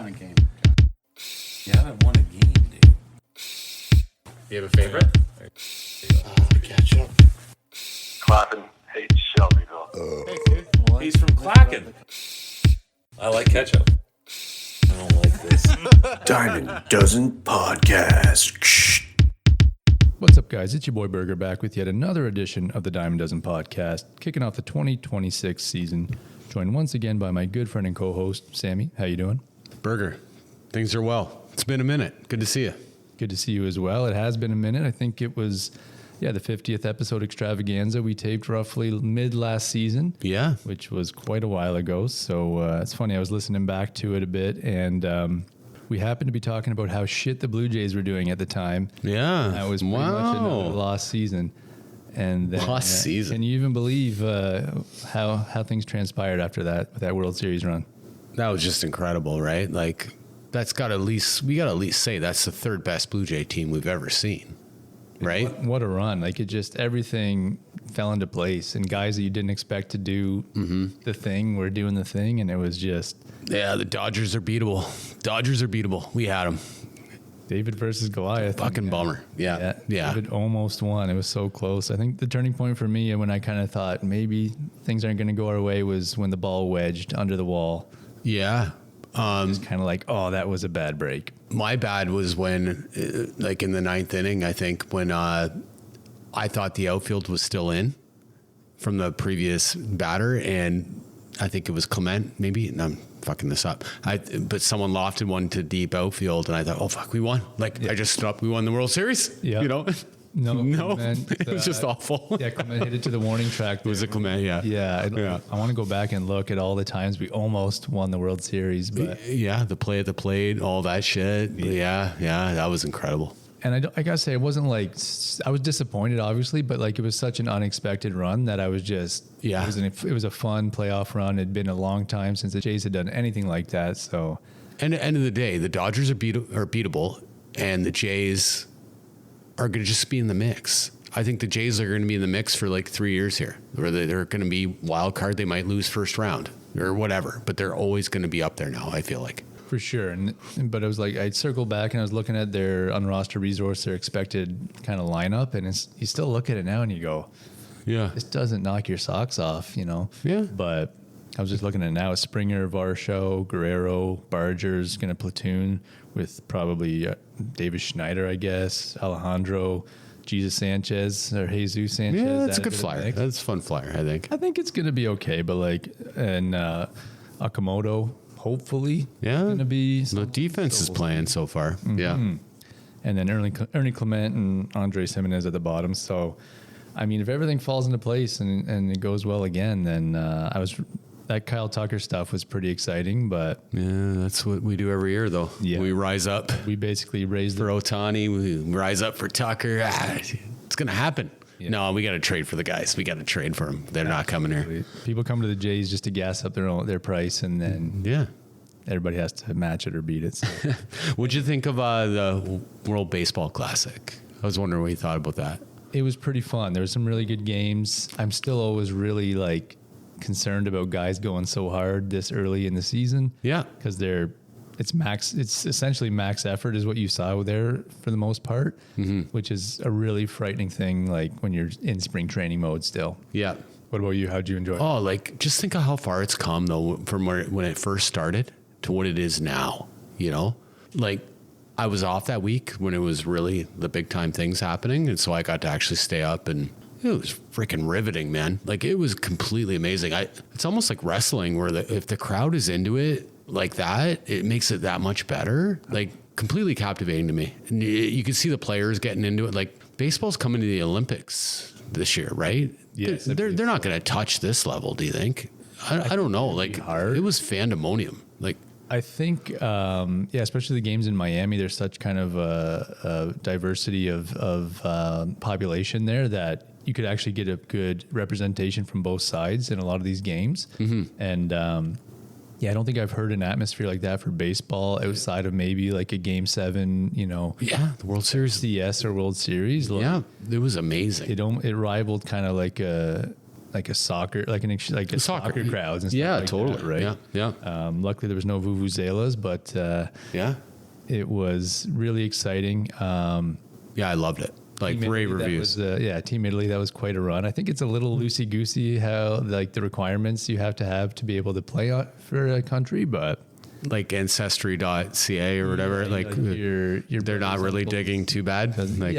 won a game. You haven't won a game, dude. You have a favorite? Ketchup. Clapping hates Shelbyville. Hey, dude. He's from Clacken. I like ketchup. I don't like this. Diamond Dozen Podcast. What's up, guys? It's your boy Berger back with yet another edition of the Diamond Dozen Podcast, kicking off the 2026 season. Joined once again by my good friend and co-host, Sammy. How you doing? Berger, things are well. It's been a minute. Good to see you. Good to see you as well. It has been a minute. I think it was, the 50th episode extravaganza we taped roughly mid last season. Yeah. Which was quite a while ago. So it's funny. I was listening back to it a bit, and we happened to be talking about how shit the Blue Jays were doing at the time. Yeah. That was pretty much another lost season. And then, Lost season. Can you even believe how things transpired after that World Series run? That was just incredible, right? Like, we got to at least say that's the third best Blue Jay team we've ever seen, right? What a run. Like, it just, everything fell into place, and guys that you didn't expect to do the thing were doing the thing, and it was just... Yeah, the Dodgers are beatable. We had them. David versus Goliath. Fucking bummer. Yeah. David almost won. It was so close. I think the turning point for me, when I kind of thought maybe things aren't going to go our way, was when the ball wedged under the wall. Yeah. It was kind of like, oh, that was a bad break. My bad was when, like in the ninth inning, I think, when I thought the outfield was still in from the previous batter, and I think it was Clement, maybe. No, I'm fucking this up. But someone lofted one to deep outfield, and I thought, oh, fuck, we won. I just stopped. We won the World Series, you know? No, Clement, it was just awful. Yeah, Clement hit it to the warning track. Was it Clement? Yeah. I want to go back and look at all the times we almost won the World Series. But yeah, the play at the plate, all that shit. Yeah, that was incredible. And I gotta say, it wasn't like, I was disappointed, obviously, but like, it was such an unexpected run that I was just, it was a fun playoff run. It'd been a long time since the Jays had done anything like that. So, and at the end of the day, the Dodgers are beatable, and the Jays are going to just be in the mix. I think the Jays are going to be in the mix for like 3 years here, where they're going to be wild card. They might lose first round or whatever, but they're always going to be up there now, I feel like. For sure. But I was like, I'd circle back and I was looking at their unrostered resource, their expected kind of lineup, and you still look at it now and you go, yeah, this doesn't knock your socks off, you know? Yeah. But I was just looking at it now. Springer, Varsho, Guerrero, Berger's going to platoon with probably David Schneider, I guess, Alejandro, Jesus Sanchez, or Jesus Sanchez. Yeah, that's a good flyer. That's a fun flyer, I think. I think it's going to be okay, but and Okamoto, hopefully, going to be... The defense is playing so far. Mm-hmm. Yeah. And then Ernie Clement and Andres Jimenez at the bottom. So, I mean, if everything falls into place and it goes well again, then that Kyle Tucker stuff was pretty exciting, but... Yeah, that's what we do every year, though. Yeah. We rise up. We basically raise for Ohtani. We rise up for Tucker. It's going to happen. Yeah. No, we got to trade for the guys. We got to trade for them. They're not coming here. People come to the Jays just to gas up their price, and then everybody has to match it or beat it. So. What'd you think of the World Baseball Classic? I was wondering what you thought about that. It was pretty fun. There were some really good games. I'm still always really concerned about guys going so hard this early in the season. Yeah, because it's essentially max effort is what you saw there for the most part, which is a really frightening thing, like when you're in spring training mode still. Yeah. What about you? How'd you enjoy it? Oh, just think of how far it's come, though, from when it first started to what it is now, you know? I was off that week when it was really the big time things happening, and so I got to actually stay up, and it was freaking riveting, man. It was completely amazing. It's almost like wrestling, where if the crowd is into it like that, it makes it that much better. Completely captivating to me. And you can see the players getting into it. Baseball's coming to the Olympics this year, right? Yes, they're not going to touch this level. Do you think? I don't know. It was fandemonium. I think, especially the games in Miami. There's such kind of a diversity of population there that you could actually get a good representation from both sides in a lot of these games. And I don't think I've heard an atmosphere like that for baseball outside of maybe a Game 7, the World Series, CS or World Series. Yeah, it was amazing. It rivaled kind of like a soccer, like a soccer crowds and stuff Yeah, like totally. that, right? Yeah. Luckily, there was no vuvuzelas, but Yeah. it was really exciting. Yeah, I loved it. Like Team rave Italy, reviews. Team Italy, that was quite a run. I think it's a little loosey goosey how like the requirements you have to be able to play on, for a country, but Like ancestry.ca or whatever. like your they're not really digging too bad. Like,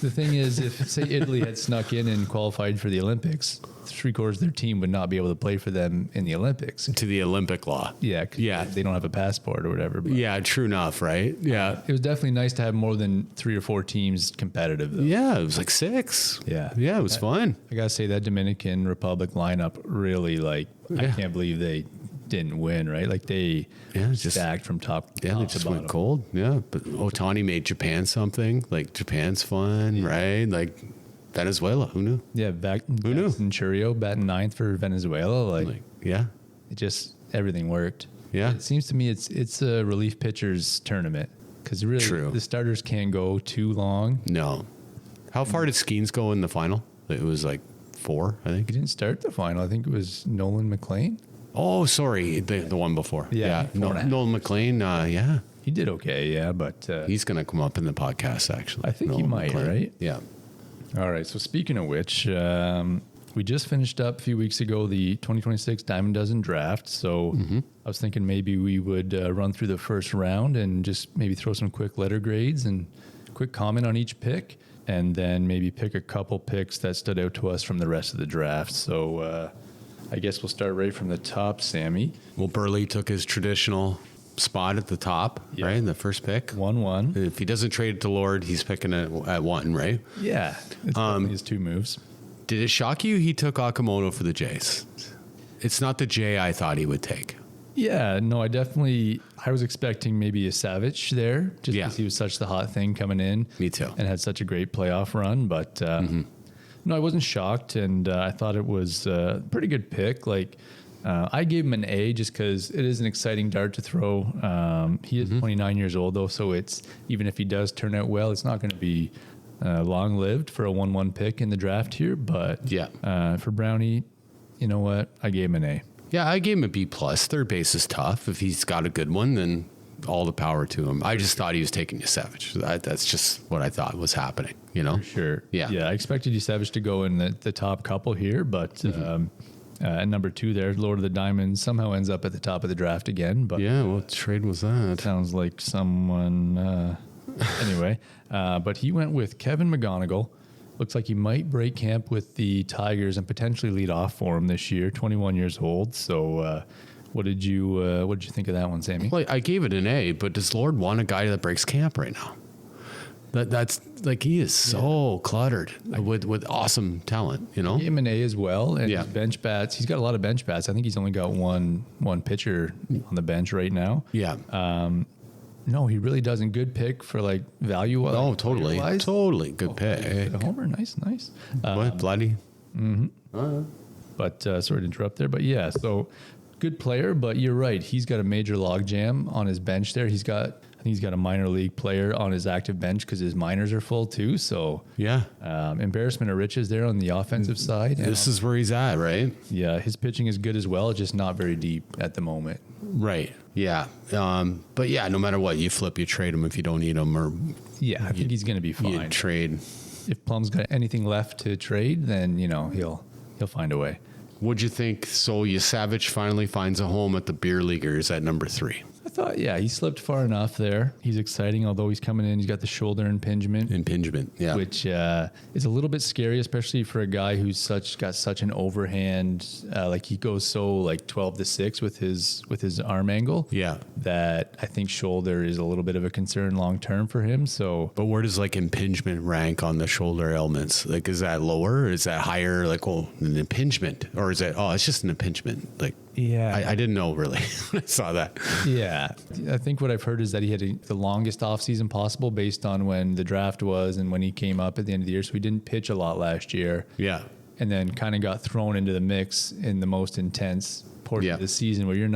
The thing is, if say Italy had snuck in and qualified for the Olympics, 3/4 of their team would not be able to play for them in the Olympics. to the Olympic law. Yeah, 'cause Yeah. they don't have a passport or whatever. But Yeah, true enough, right? Yeah. it was definitely nice to have more than 3 or 4 teams competitive, though. Yeah, it was like 6. Yeah. Yeah, it was fun. I gotta say that Dominican Republic lineup really I Yeah. can't believe they didn't win, right? Like they just stacked from top Yeah, top they to just bottom. went cold. Yeah, but Otani made Japan something. Like Japan's fun, right? Like Venezuela, who knew? Yeah, Who knew? Centurio batting 9th for Venezuela. Like Yeah, it just everything worked. Yeah. It seems to me it's a relief pitchers tournament because really True. the starters can't go too long. no. How far did Skeens go in the final? It was like 4, I think. He didn't start the final. I think it was Nolan McLean. Oh, sorry, the one before. Yeah, 4.5. Nolan McLean. Yeah, He did okay, yeah, but he's gonna come up in the podcast actually. I think he Nolan might, McLean. right? Yeah. All right. So speaking of which, we just finished up a few weeks ago the 2026 Diamond Dozen draft. So I was thinking maybe we would run through the first round and just maybe throw some quick letter grades and quick comment on each pick, and then maybe pick a couple picks that stood out to us from the rest of the draft. So I guess we'll start right from the top, Sammy. Well, Burley took his traditional spot at the top, Yeah. right? In the first pick. 1-1. If he doesn't trade it to Lord, he's picking it at 1, right? Yeah. It's definitely his 2 moves. Did it shock you he took Akamoto for the Jays? It's not the J I thought he would take. Yeah, no, I was expecting maybe a Savage there just Yeah. because he was such the hot thing coming in. Me too. And had such a great playoff run. But no, I wasn't shocked. And I thought it was a pretty good pick. Like, I gave him an A just because it is an exciting dart to throw. He is 29 years old, though. So it's even if he does turn out well, it's not going to be long lived for a 1-1 pick in the draft here. But Yeah. for Brownie, you know what? I gave him an A. Yeah, I gave him a B+. Third base is tough. If he's got a good one, then all the power to him. I just thought he was taking you Savage. That's just what I thought was happening, you know? Sure. Yeah. Yeah. I expected you Savage to go in the top couple here, but at number 2 there, Lord of the Diamonds somehow ends up at the top of the draft again. But Yeah, what trade was that? sounds like someone. Anyway, but he went with Kevin McGonigal. Looks like he might break camp with the Tigers and potentially lead off for him this year. 21 years old. So, what did you think of that one, Sammy? Well, I gave it an A, but does Lord want a guy that breaks camp right now? That's like he is so cluttered with awesome talent, you know? Gave him an A as well, and Yeah. his bench bats. He's got a lot of bench bats. I think he's only got one pitcher on the bench right now. Yeah. No, he really doesn't. Good pick for like value. Oh, totally. player-wise. Totally. Good pick. A homer, nice. What, bloody? But sorry to interrupt there, but yeah, so good player. But you're right, he's got a major log jam on his bench there. I think he's got a minor league player on his active bench because his minors are full too. So Yeah. embarrassment of riches there on the offensive side. And This is where he's at, right? yeah, his pitching is good as well, just not very deep at the moment. Right. Yeah. But yeah, no matter what, you flip, you trade him if you don't need him, or Yeah, I think he's going to be you fine. trade. If Plum's got anything left to trade, then he'll find a way. What'd you think? So you Savage finally finds a home at the Beer Leaguers at number 3. I thought, yeah, he slipped far enough there. He's exciting, although he's coming in. He's got the shoulder impingement, Impingement. Yeah. which is a little bit scary, especially for a guy who's got such an overhand. Like he goes so like 12-6 with his arm angle. Yeah. That I think shoulder is a little bit of a concern long term for him. So But where does like impingement rank on the shoulder ailments? Like, is that lower? Or is that higher? Like, an impingement, or is it? Oh, it's just an impingement. Like, yeah, I didn't know really when I saw that. Yeah, I think what I've heard is that he had the longest offseason possible based on when the draft was and when he came up at the end of the year. So he didn't pitch a lot last year. Yeah. And then kind of got thrown into the mix in the most intense portion of the season where you're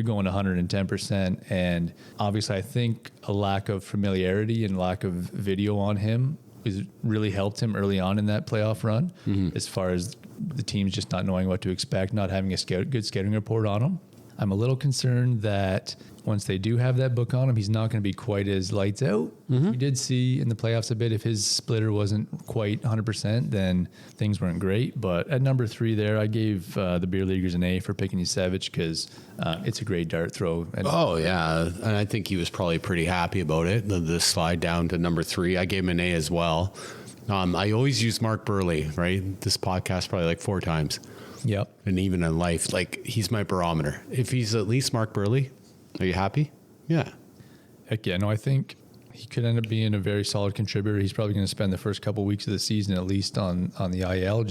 going 110%. And obviously, I think a lack of familiarity and lack of video on him was really helped him early on in that playoff run, as far as the teams just not knowing what to expect, not having a good scouting report on him. I'm a little concerned that once they do have that book on him, he's not going to be quite as lights out. We did see in the playoffs a bit, if his splitter wasn't quite 100%, then things weren't great. But at number 3 there, I gave the Beer Leaguers an A for picking Yusevich because it's a great dart throw. And Oh, yeah. And I think he was probably pretty happy about it. The slide down to number 3. I gave him an A as well. I always use Mark Burley, right? This podcast probably like 4 times. Yep. And even in life, like he's my barometer. If he's at least Mark Burley, are you happy? Yeah. Heck yeah. No, I think he could end up being a very solid contributor. He's probably going to spend the first couple weeks of the season at least on the IL.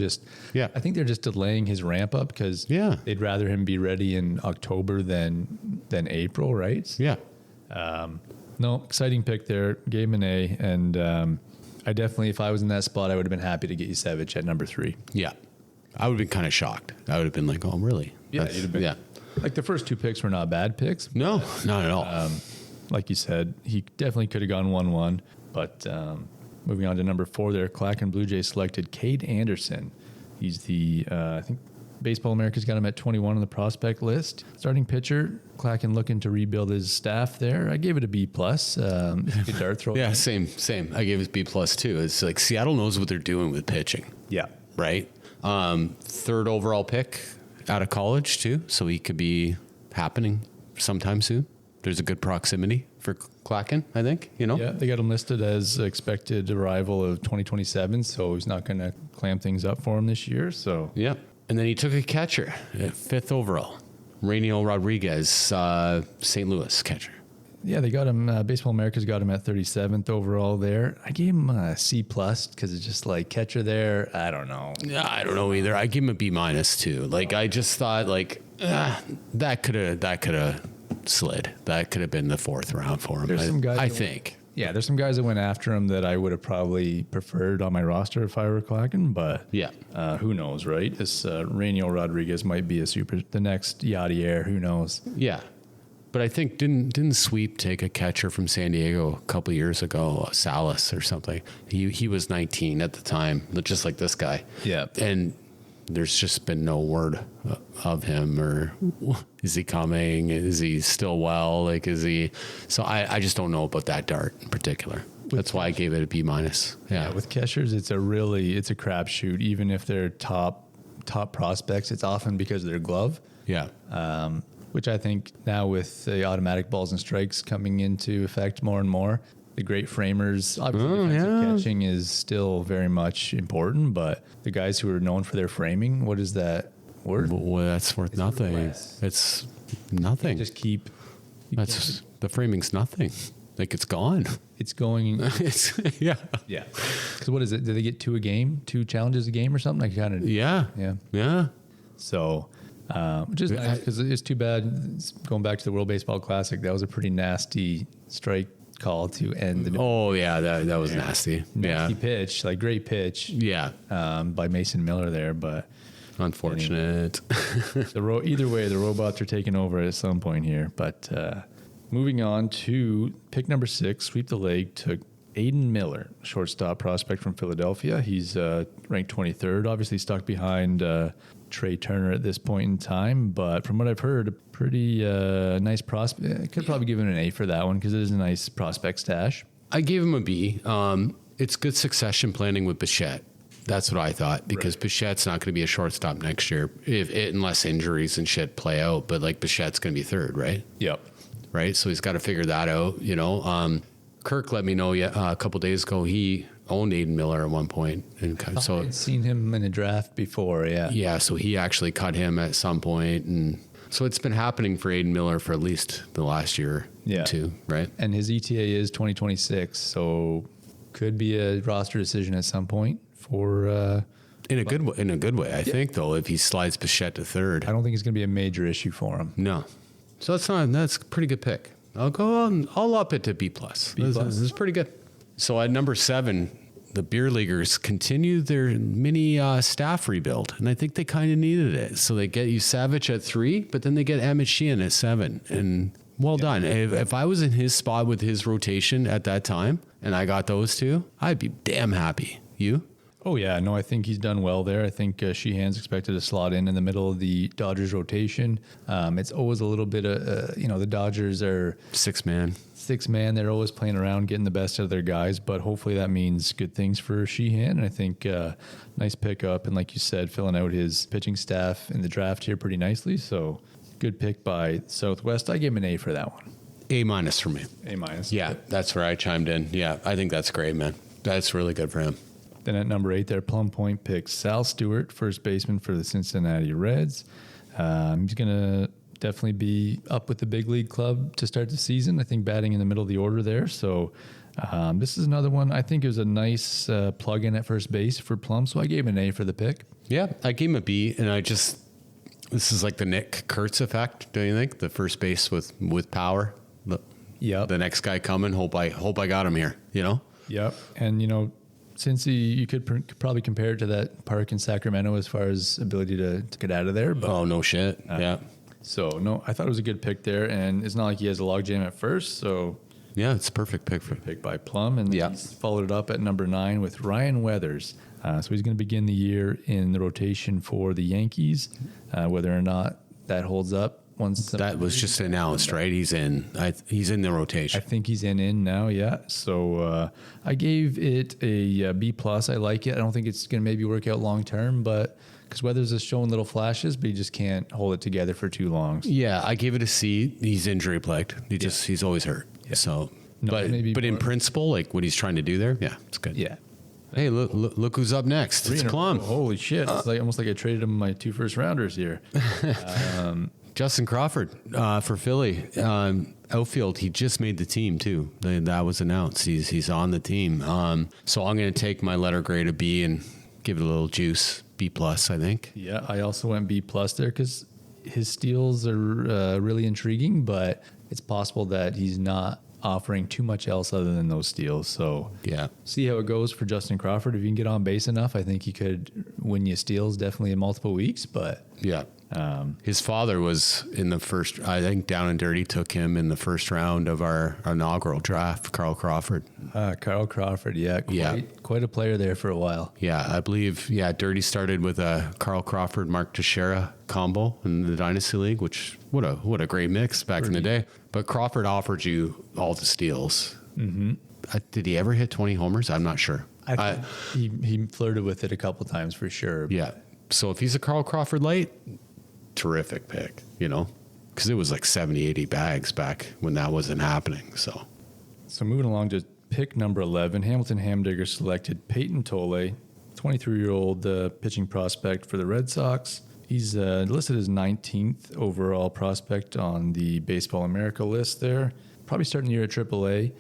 I think they're just delaying his ramp up because they'd rather him be ready in October than April, right? Yeah. No, exciting pick there. Gave him an A, and I definitely, if I was in that spot, I would have been happy to get Yusevich at number 3. Yeah. I would have been kind of shocked. I would have been like, oh, really? Yeah, you'd have been. Yeah. Like the first 2 picks were not bad picks. No, not at all. Like you said, he definitely could have gone 1-1. But moving on to number 4 there, Clacken Blue Jays selected Cade Anderson. He's the, I think Baseball America's got him at 21 on the prospect list. Starting pitcher, Clacken looking to rebuild his staff there. I gave it a B+. It's a good dart throw. Yeah, same. I gave it B+ too. It's like Seattle knows what they're doing with pitching. Yeah. Right? 3rd overall pick out of college too, so he could be happening sometime soon. There's a good proximity for Clacken, I think, Yeah, they got him listed as expected arrival of 2027, so he's not going to clam things up for him this year. So Yeah. And then he took a catcher at 5th overall. Rainiel Rodriguez, St. Louis catcher. yeah, they got him. Baseball America's got him at 37th overall there. I gave him a C+ because it's just like catcher there. I don't know. Yeah, I don't know either. I give him a B- too. Like I just thought like that could have slid. That could have been the 4th round for him. There's some guys I that think. Yeah, there's some guys that went after him that I would have probably preferred on my roster if I were Clacken, but who knows, right? This Rainiel Rodriguez might be the next Yadier. Who knows? Yeah. But I think didn't Sweep take a catcher from San Diego a couple years ago, Salas or something? He was 19 at the time, just like this guy. Yeah. And there's just been no word of him, or is he coming? Is he still well? Like, is he? So I just don't know about that dart in particular. That's why I gave it a B-. Yeah. With catchers, it's a crapshoot. Even if they're top prospects, it's often because of their glove. Yeah. Which I think now with the automatic balls and strikes coming into effect more and more, the great framers, obviously defensive catching is still very much important, but the guys who are known for their framing, what is that word? Well, that's worth nothing. It's nothing. Just keep. The framing's nothing. Like it's gone. It's going. It's yeah. Yeah. Because what is it? Do they get 2 a game, 2 challenges a game or something? Like kind of. Yeah. Yeah. Yeah. So. Which is nice because it's too bad. Going back to the World Baseball Classic, that was a pretty nasty strike call to end the. Oh yeah, that was nasty. Nasty pitch, like great pitch. Yeah. By Mason Miller there, but unfortunate. Either way, the robots are taking over at some point here. But moving on to pick number 6, sweep the leg, took Aiden Miller, shortstop prospect from Philadelphia. He's ranked 23rd, obviously stuck behind Trey Turner at this point in time, but from what I've heard, a pretty nice prospect. I could probably give him an A for that one because it is a nice prospect stash. I gave him a B. It's good succession planning with Bichette. That's what I thought, because Bichette's not going to be a shortstop next year unless injuries and shit play out. But like Bichette's going to be 3rd, right? Yep. Right. So he's got to figure that out. Kirk let me know a couple days ago he owned Aiden Miller at one point, and so I'd seen him in a draft before. Yeah. So he actually cut him at some point, and so it's been happening for Aiden Miller for at least the last year or 2, right? And his ETA is 2026, so could be a roster decision at some point for. In a good way, I think though, if he slides Bichette to 3rd, I don't think it's going to be a major issue for him. No, so that's a pretty good pick. I'll up it to B+. This is pretty good. So at number 7, the Beer Leaguers continue their mini staff rebuild, and I think they kind of needed it. So they get Yusevich at 3, but then they get Emmett Sheehan at 7, and Well done. If I was in his spot with his rotation at that time and I got those two, I'd be damn happy. You? Oh, yeah. No, I think he's done well there. I think Sheehan's expected to slot in the middle of the Dodgers rotation. It's always a little bit of, the Dodgers are Six man. They're always playing around, getting the best out of their guys, but hopefully that means good things for Sheehan. And I think nice pickup. And like you said, filling out his pitching staff in the draft here pretty nicely. So good pick by Southwest. I gave him an A for that one. A- for me. A-. Yeah, that's where I chimed in. Yeah, I think that's great, man. That's really good for him. Then at number 8 there, Plum Point picks Sal Stewart, first baseman for the Cincinnati Reds. He's going to definitely be up with the big league club to start the season. I think batting in the middle of the order there. So this is another one. I think it was a nice plug-in at first base for Plum. So I gave him an A for the pick. Yeah, I gave him a B, and this is like the Nick Kurtz effect, don't you think? The first base with power. Yeah. The next guy coming. Hope I got him here. Yep. And since you could probably compare it to that park in Sacramento as far as ability to get out of there. But, oh no shit. Yeah. So no, I thought it was a good pick there, and it's not like he has a logjam at first. So Yeah, it's a perfect pick for pick by Plum, and he's followed it up at number 9 with Ryan Weathers. So he's going to begin the year in the rotation for the Yankees. Whether or not that holds up once that was just announced, right? He's in the rotation. I think he's in now, yeah. So I gave it a B plus. I like it. I don't think it's going to maybe work out long term, but because Weathers is showing little flashes, but he just can't hold it together for too long. Yeah, I gave it a C. He's injury plagued. He's always hurt. Yeah. So, No, but in principle, like what he's trying to do there, yeah, it's good. Yeah. Hey, look who's up next. It's Plum. Holy shit! It's almost like I traded him my 2 first rounders here. Justin Crawford for Philly. Outfield, he just made the team too. That was announced. He's on the team. So I'm going to take my letter grade a B and give it a little juice. B plus, I think. Yeah, I also went B plus there because his steals are really intriguing, but it's possible that he's not offering too much else other than those steals. So yeah, see how it goes for Justin Crawford. If you can get on base enough, I think he could win you steals definitely in multiple weeks. But yeah. His father was in the first, I think Down and Dirty took him in the first round of our inaugural draft, Carl Crawford. Carl Crawford, quite a player there for a while. Yeah, I believe, Dirty started with a Carl Crawford, Mark Teixeira combo in the Dynasty League, which, what a great mix back in the day. But Crawford offered you all the steals. Mm-hmm. Did he ever hit 20 homers? I'm not sure. He flirted with it a couple times for sure. Yeah. So if he's a Carl Crawford light, terrific pick, because it was like 70, 80 bags back when that wasn't happening. So moving along to pick number 11, Hamilton Hamdigger selected Peyton Tolle, 23-year-old pitching prospect for the Red Sox. He's listed as 19th overall prospect on the Baseball America list there. Probably starting the year at AAA.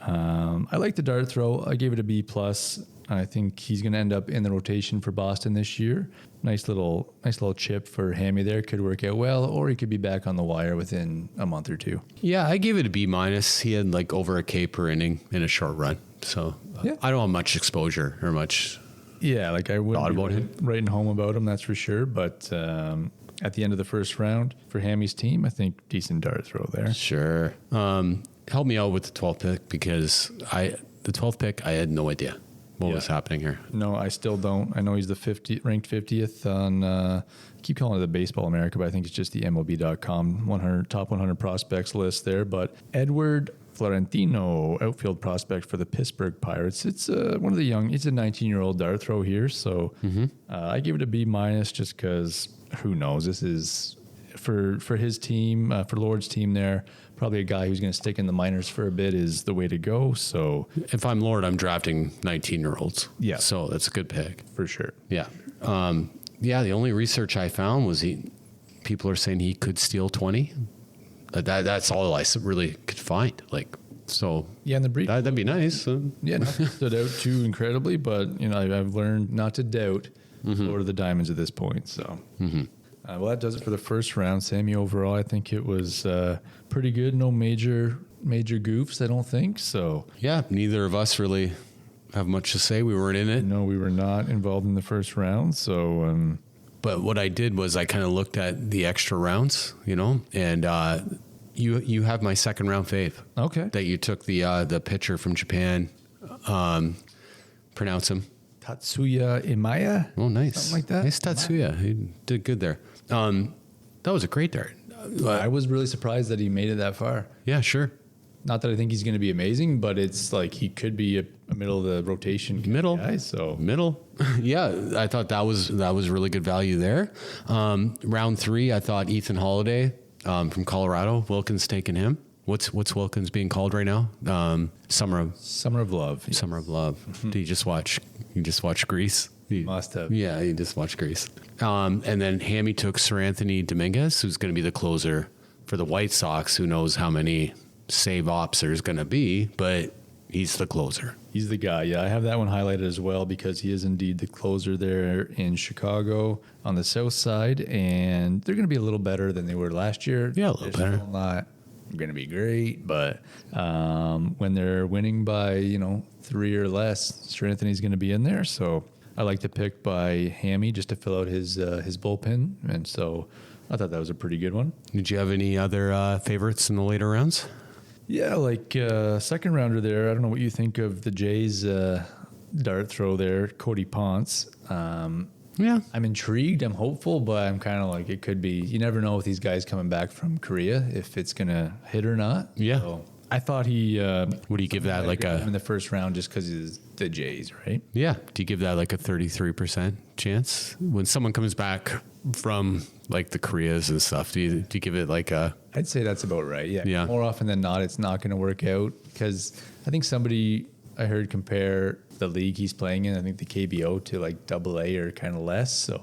I like the dart throw. I gave it a B plus. I think he's going to end up in the rotation for Boston this year. Nice little chip for Hammy there. Could work out well, or he could be back on the wire within a month or two. Yeah, I gave it a B minus. He had like over a K per inning in a short run. So I don't have much exposure or much. Yeah, like I wouldn't be writing home about him, that's for sure. But at the end of the first round for Hammy's team, I think decent dart throw there. Sure. Help me out with the 12th pick because the 12th pick, I had no idea what was happening here. No, I still don't. I know he's the ranked 50th on, I keep calling it the Baseball America, but I think it's just the MLB.com top 100 prospects list there. But Edward Florentino, outfield prospect for the Pittsburgh Pirates. It's one of the young, it's a 19-year-old dart throw here. So I give it a B minus just because who knows? This is for his team, for Lord's team there. Probably a guy who's going to stick in the minors for a bit is the way to go. So if I'm Lord, I'm drafting 19-year-olds. Yeah. So that's a good pick. For sure. Yeah. The only research I found was people are saying he could steal 20. That's all I really could find. In the brief. That'd be nice. Nothing stood out too incredibly, but I've learned not to doubt Lord of the Diamonds at this point. So. Well, that does it for the first round. Sammy, overall, I think it was pretty good. No major goofs, I don't think. So yeah, neither of us really have much to say. We weren't in it. No, we were not involved in the first round. So, but what I did was I kind of looked at the extra rounds, and You have my second round fave. Okay. That you took the pitcher from Japan. Pronounce him. Tatsuya Imaya. Oh, nice. Something like that. Nice Tatsuya. He did good there. That was a great dart. I was really surprised that he made it that far. Yeah, sure. Not that I think he's going to be amazing, but it's like he could be a middle of the rotation Middle. guy. So Middle. Yeah, I thought that was really good value there. Round 3, I thought Ethan Holiday from Colorado. Wilkins taking him. What's Wilkins being called right now? Summer of Love. Yeah. Summer of Love. Did you just watch Grease? Must have. Yeah, you just watched Grease. And then Hammy took Sir Anthony Dominguez, who's going to be the closer for the White Sox. Who knows how many save ops there's going to be, but he's the closer. He's the guy. Yeah, I have that one highlighted as well because he is indeed the closer there in Chicago on the south side, and they're going to be a little better than they were last year. Yeah, a little better. Still not going to be great, but when they're winning by 3 or less, Sir Anthony's going to be in there. So I like the pick by Hammy just to fill out his bullpen, and so I thought that was a pretty good one. Did you have any other favorites in the later rounds? Yeah, like second rounder there. I don't know what you think of the Jays dart throw there, Cody Ponce. Yeah. I'm intrigued. I'm hopeful, but I'm kind of like it could be. You never know with these guys coming back from Korea if it's gonna hit or not. Yeah. So I thought he. What do you give that? Like in a the first round just because he's the Jays, right? yeah? Do you give that like a 33% chance when someone comes back from like the Koreas and stuff? Do you give it like a? I'd say that's about right. Yeah. Yeah. More often than not, it's not going to work out because I think somebody I heard compare the league he's playing in. I think the KBO to like AA or kind of less. So.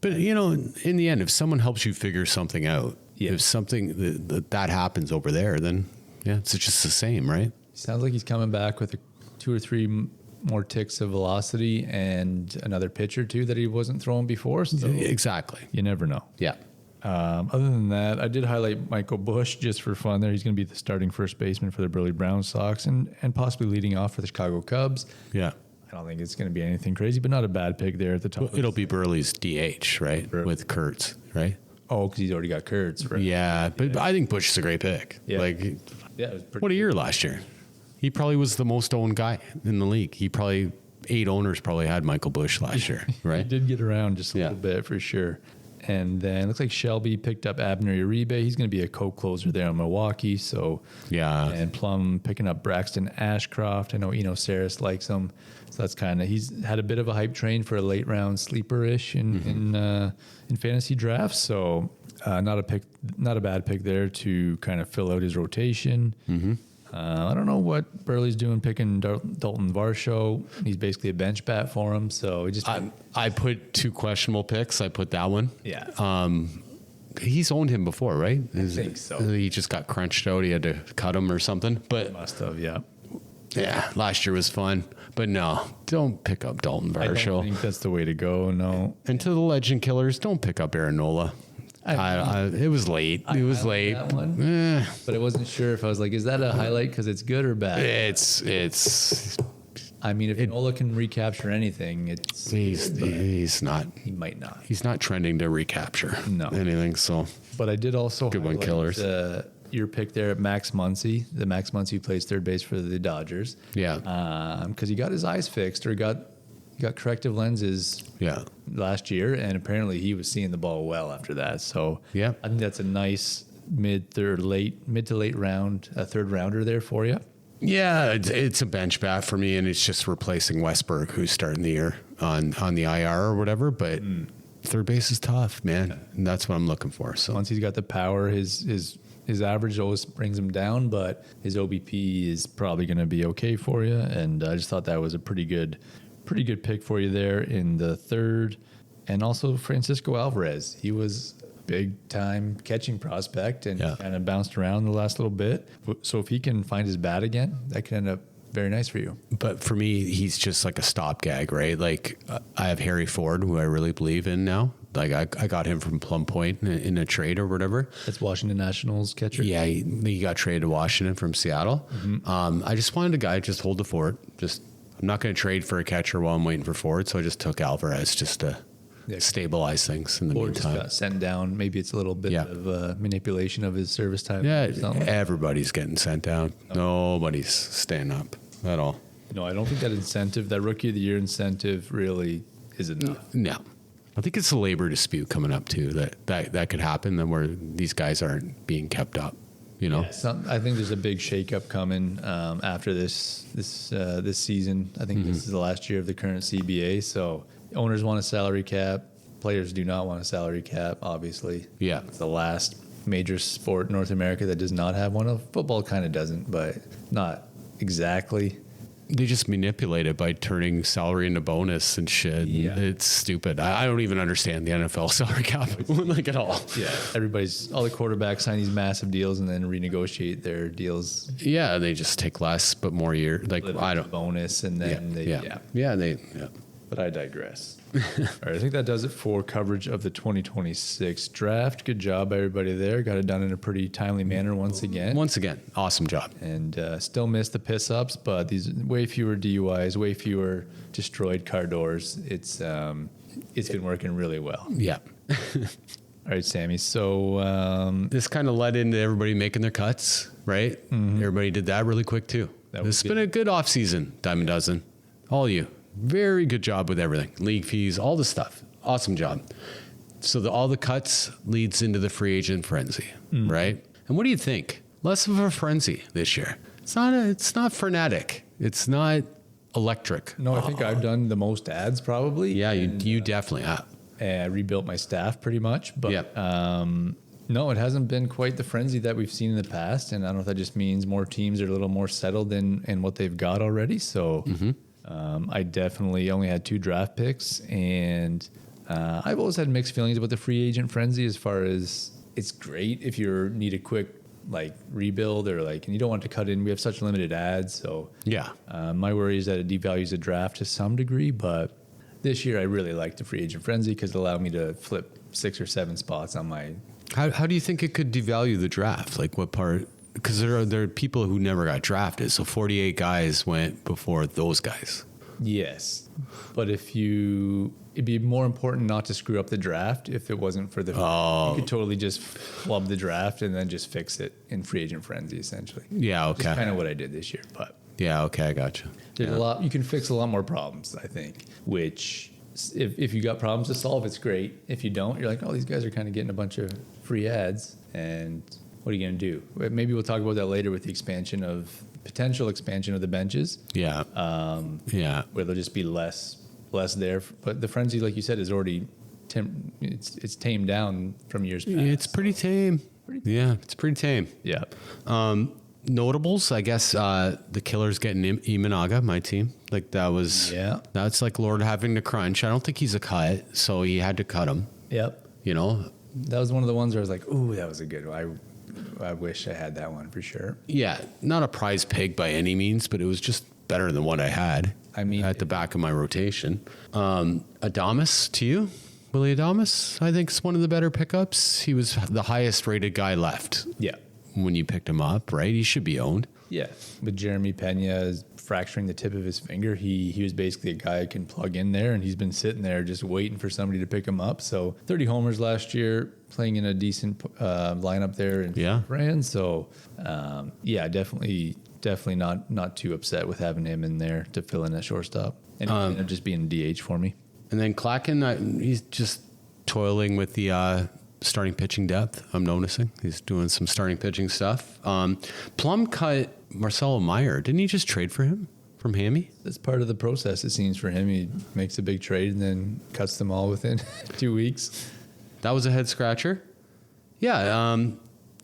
But in the end, if someone helps you figure something out, Yeah. if something that happens over there, then yeah, it's just the same, right? Sounds like he's coming back with 2 or 3 more ticks of velocity and another pitch or two that he wasn't throwing before. So Exactly. you never know. Yeah. Other than that, I did highlight Michael Bush just for fun there. He's going to be the starting first baseman for the Burley Brown Sox and possibly leading off for the Chicago Cubs. Yeah. I don't think it's going to be anything crazy, but not a bad pick there at the top. It'll be Burley's DH, right? With Kurtz, right? Oh, because he's already got Kurtz, right? Yeah, but I think Bush is a great pick. Yeah. Like, Yeah, it was pretty what a year last year. He probably was the most owned guy in the league. 8 owners probably had Michael Bush last year, He right? did get around just a Yeah. little bit for sure. And then it looks like Shelby picked up Abner Uribe. He's going to be a co-closer there in Milwaukee. So Yeah. And Plum picking up Braxton Ashcroft. I know Eno Saris likes him. So that's kind of, he's had a bit of a hype train for a late round sleeper-ish in fantasy drafts. So not a bad pick there to kind of fill out his rotation. I don't know what Burley's doing picking Dalton Varsho. He's basically a bench bat for him. So he just I put 2 questionable picks. I put that one. yeah. He's owned him before, right? I think so. He just got crunched out. He had to cut him or something. But Must have, yeah. yeah, last year was fun. But no, don't pick up Dalton I don't Varsho. think that's the way to go. No. And to the legend killers, don't pick up Aaron Nola. It was late. It was late. That one, Eh, but I wasn't sure if I was like, is that a highlight because it's good or bad? it's I mean, if Nola can recapture anything, it's he's not he might not. he's not trending to recapture No. anything. So But I did also Good one, highlight, Killers. Your pick there at Max Muncy, the Max Muncy who plays third base for the Dodgers. yeah, Because he got his eyes fixed or got corrective lenses yeah, last year, and apparently he was seeing the ball well after that. So Yeah. I think that's a nice mid to late round, a third rounder there for you. yeah. It's a bench bat for me, and it's just replacing Westberg, who's starting the year on the IR or whatever. But third base is tough, man, and that's what I'm looking for. So Once he's got the power, his average always brings him down, but his OBP is probably going to be okay for you. And I just thought that was a pretty good pick for you there in the third. And also Francisco Alvarez, he was big time catching prospect and Yeah. kind of bounced around the last little bit. So if he can find his bat again, that could end up very nice for you. But for me, he's just like a stopgag, right? Like I have Harry Ford, who I really believe in now. Like I got him from Plum Point in a trade or whatever. That's Washington Nationals catcher. Yeah, he got traded to Washington from Seattle. I just wanted a guy to just hold the fort. I'm not going to trade for a catcher while I'm waiting for Ford, so I just took Alvarez just to stabilize things in the Or just meantime. got sent down. Maybe it's a little bit of manipulation of his service time. Yeah, or something. everybody's getting sent down. Nobody's staying up at all. No, I don't think that incentive, that rookie of the year incentive, really is enough. No. I think it's a labor dispute coming up too that could happen then where these guys aren't being kept up, you know? I think there's a big shakeup coming after this season. I think this is the last year of the current CBA. So owners want a salary cap. Players do not want a salary cap, obviously. Yeah. It's the last major sport in North America that does not have one. Football kind of doesn't, but not exactly. They just manipulate it by turning salary into bonus and shit. Yeah. It's stupid. I don't even understand the NFL salary cap like at all. Yeah, all the quarterbacks sign these massive deals and then renegotiate their deals. Yeah, they just take less but more year. Like I don't. Bonus and then Yeah. But I digress. All right, I think that does it for coverage of the 2026 draft. Good job, everybody there. Got it done in a pretty timely manner once again. Once again, awesome job. And still missed the piss ups, but these way fewer DUIs, way fewer destroyed car doors. It's been working really well. Yeah. All right, Sammy. So This kind of led into everybody making their cuts, right? Everybody did that really quick too. That This has was been a good off season, Diamond Dozen. All of you. Very good job with everything. League fees, all the stuff. Awesome job. So all the cuts leads into the free agent frenzy, right? And what do you think? Less of a frenzy this year. It's not frenetic. It's not electric. no, I think I've done the most ads probably. Yeah, you definitely have. I rebuilt my staff pretty much, but Yeah. no, it hasn't been quite the frenzy that we've seen in the past. And I don't know if that just means more teams are a little more settled in what they've got already. So I definitely only had 2 draft picks, and I've always had mixed feelings about the free agent frenzy as far as it's great if you need a quick rebuild or and you don't want to cut in. We have such limited ads. So Yeah. my worry is that it devalues the draft to some degree, but this year I really like the free agent frenzy because it allowed me to flip 6 or 7 spots on my. How do you think it could devalue the draft? Like what part? Because there are people who never got drafted. So 48 guys went before those guys. Yes, but it'd be more important not to screw up the draft if it wasn't for the. You could totally just flub the draft and then just fix it in free agent frenzy, essentially. Yeah. Okay. That's kind of what I did this year, but Yeah. Okay. I gotcha. there's a lot. You can fix a lot more problems, I think. Which, if you got problems to solve, it's great. If you don't, you're like, oh, these guys are kind of getting a bunch of free ads, and what are you going to do? Maybe we'll talk about that later with the potential expansion of the benches. Yeah. Yeah. Where there'll just be less there. But the frenzy, like you said, is already it's tamed down from years past. It's pretty tame. Yeah. It's pretty tame. Yeah. Notables, I guess, the Killer's getting Imanaga, my team. Like that's like Lord having to crunch. I don't think he's a cut, so he had to cut him. Yep. You know? That was one of the ones where I was like, ooh, that was a good one. I wish I had that one for sure. Yeah. Not a prize pig by any means, but it was just better than what I had. I mean, at the back of my rotation. Adamas to you? Willie Adamas, I think, is one of the better pickups. He was the highest rated guy left. Yeah. When you picked him up, right? He should be owned. Yeah. With Jeremy Pena fracturing the tip of his finger, he was basically a guy who can plug in there, and he's been sitting there just waiting for somebody to pick him up. So 30 homers last year, playing in a decent lineup there in Brand. So definitely not too upset with having him in there to fill in at shortstop, and ended up just being a DH for me. And then Klacken, he's just toiling with the starting pitching depth. I'm noticing he's doing some starting pitching stuff. Plum cut Marcelo Meyer. Didn't he just trade for him from Hammy? That's part of the process, it seems, for him. He makes a big trade and then cuts them all within 2 weeks. That was a head scratcher. Yeah.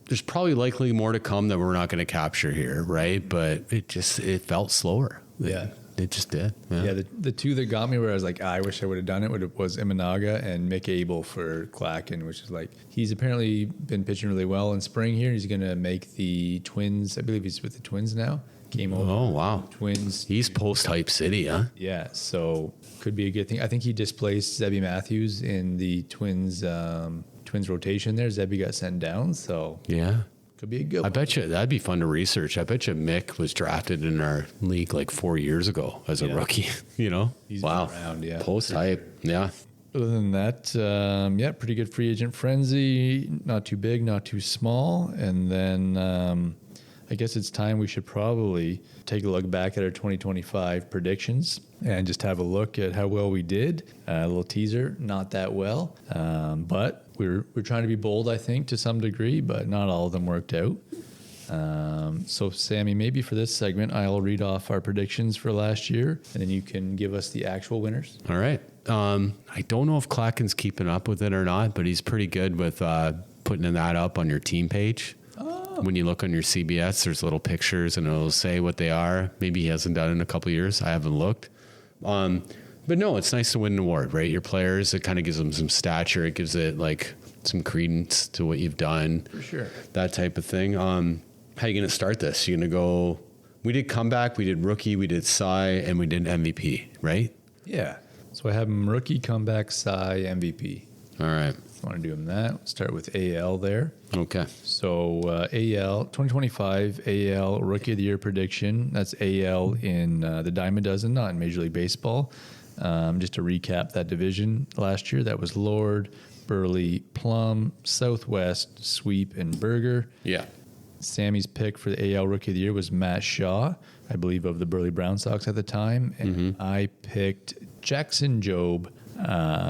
There's probably likely more to come that we're not going to capture here, right? But it felt slower. Yeah. It just did. Yeah, the 2 that got me where I was like, I wish I would have done it was Imanaga and Mick Abel for Klacken, which is like, he's apparently been pitching really well in spring here. He's going to make the Twins. I believe he's with the Twins now. Came over. Oh, wow. Twins. He's post-hype city, huh? Yeah, so could be a good thing. I think he displaced Zebby Matthews in the Twins rotation there. Zebby got sent down, so yeah. Could be a good one. I bet you that'd be fun to research. I bet you Mick was drafted in our league like 4 years ago as a rookie, you know? He's been around, yeah. Post-hype, yeah. Other than that, yeah, pretty good free agent frenzy. Not too big, not too small. And then I guess it's time we should probably take a look back at our 2025 predictions and just have a look at how well we did. A little teaser, not that well, but we're trying to be bold, I think, to some degree, but not all of them worked out. So Sammy, maybe for this segment, I'll read off our predictions for last year, and then you can give us the actual winners. All right. I don't know if Klacken's keeping up with it or not, but he's pretty good with putting that up on your team page. When you look on your CBS, there's little pictures and it'll say what they are. Maybe he hasn't done it in a couple of years. I haven't looked. But no, it's nice to win an award, right? Your players, it kind of gives them some stature. It gives it like some credence to what you've done. For sure. That type of thing. How are you going to start this? You're going to go, we did comeback, we did rookie, we did Cy, and we did MVP, right? Yeah. So I have him rookie, comeback, Cy, MVP. All right. Want to do him that? Start with AL there. Okay. So AL 2025 AL Rookie of the Year prediction. That's AL in the Diamond Dozen, not in Major League Baseball. Just to recap that division last year, that was Lord, Burley, Plum, Southwest, Sweep, and Berger. Yeah. Sammy's pick for the AL Rookie of the Year was Matt Shaw, I believe of the Burley Brown Sox at the time. And I picked Jackson Jobe,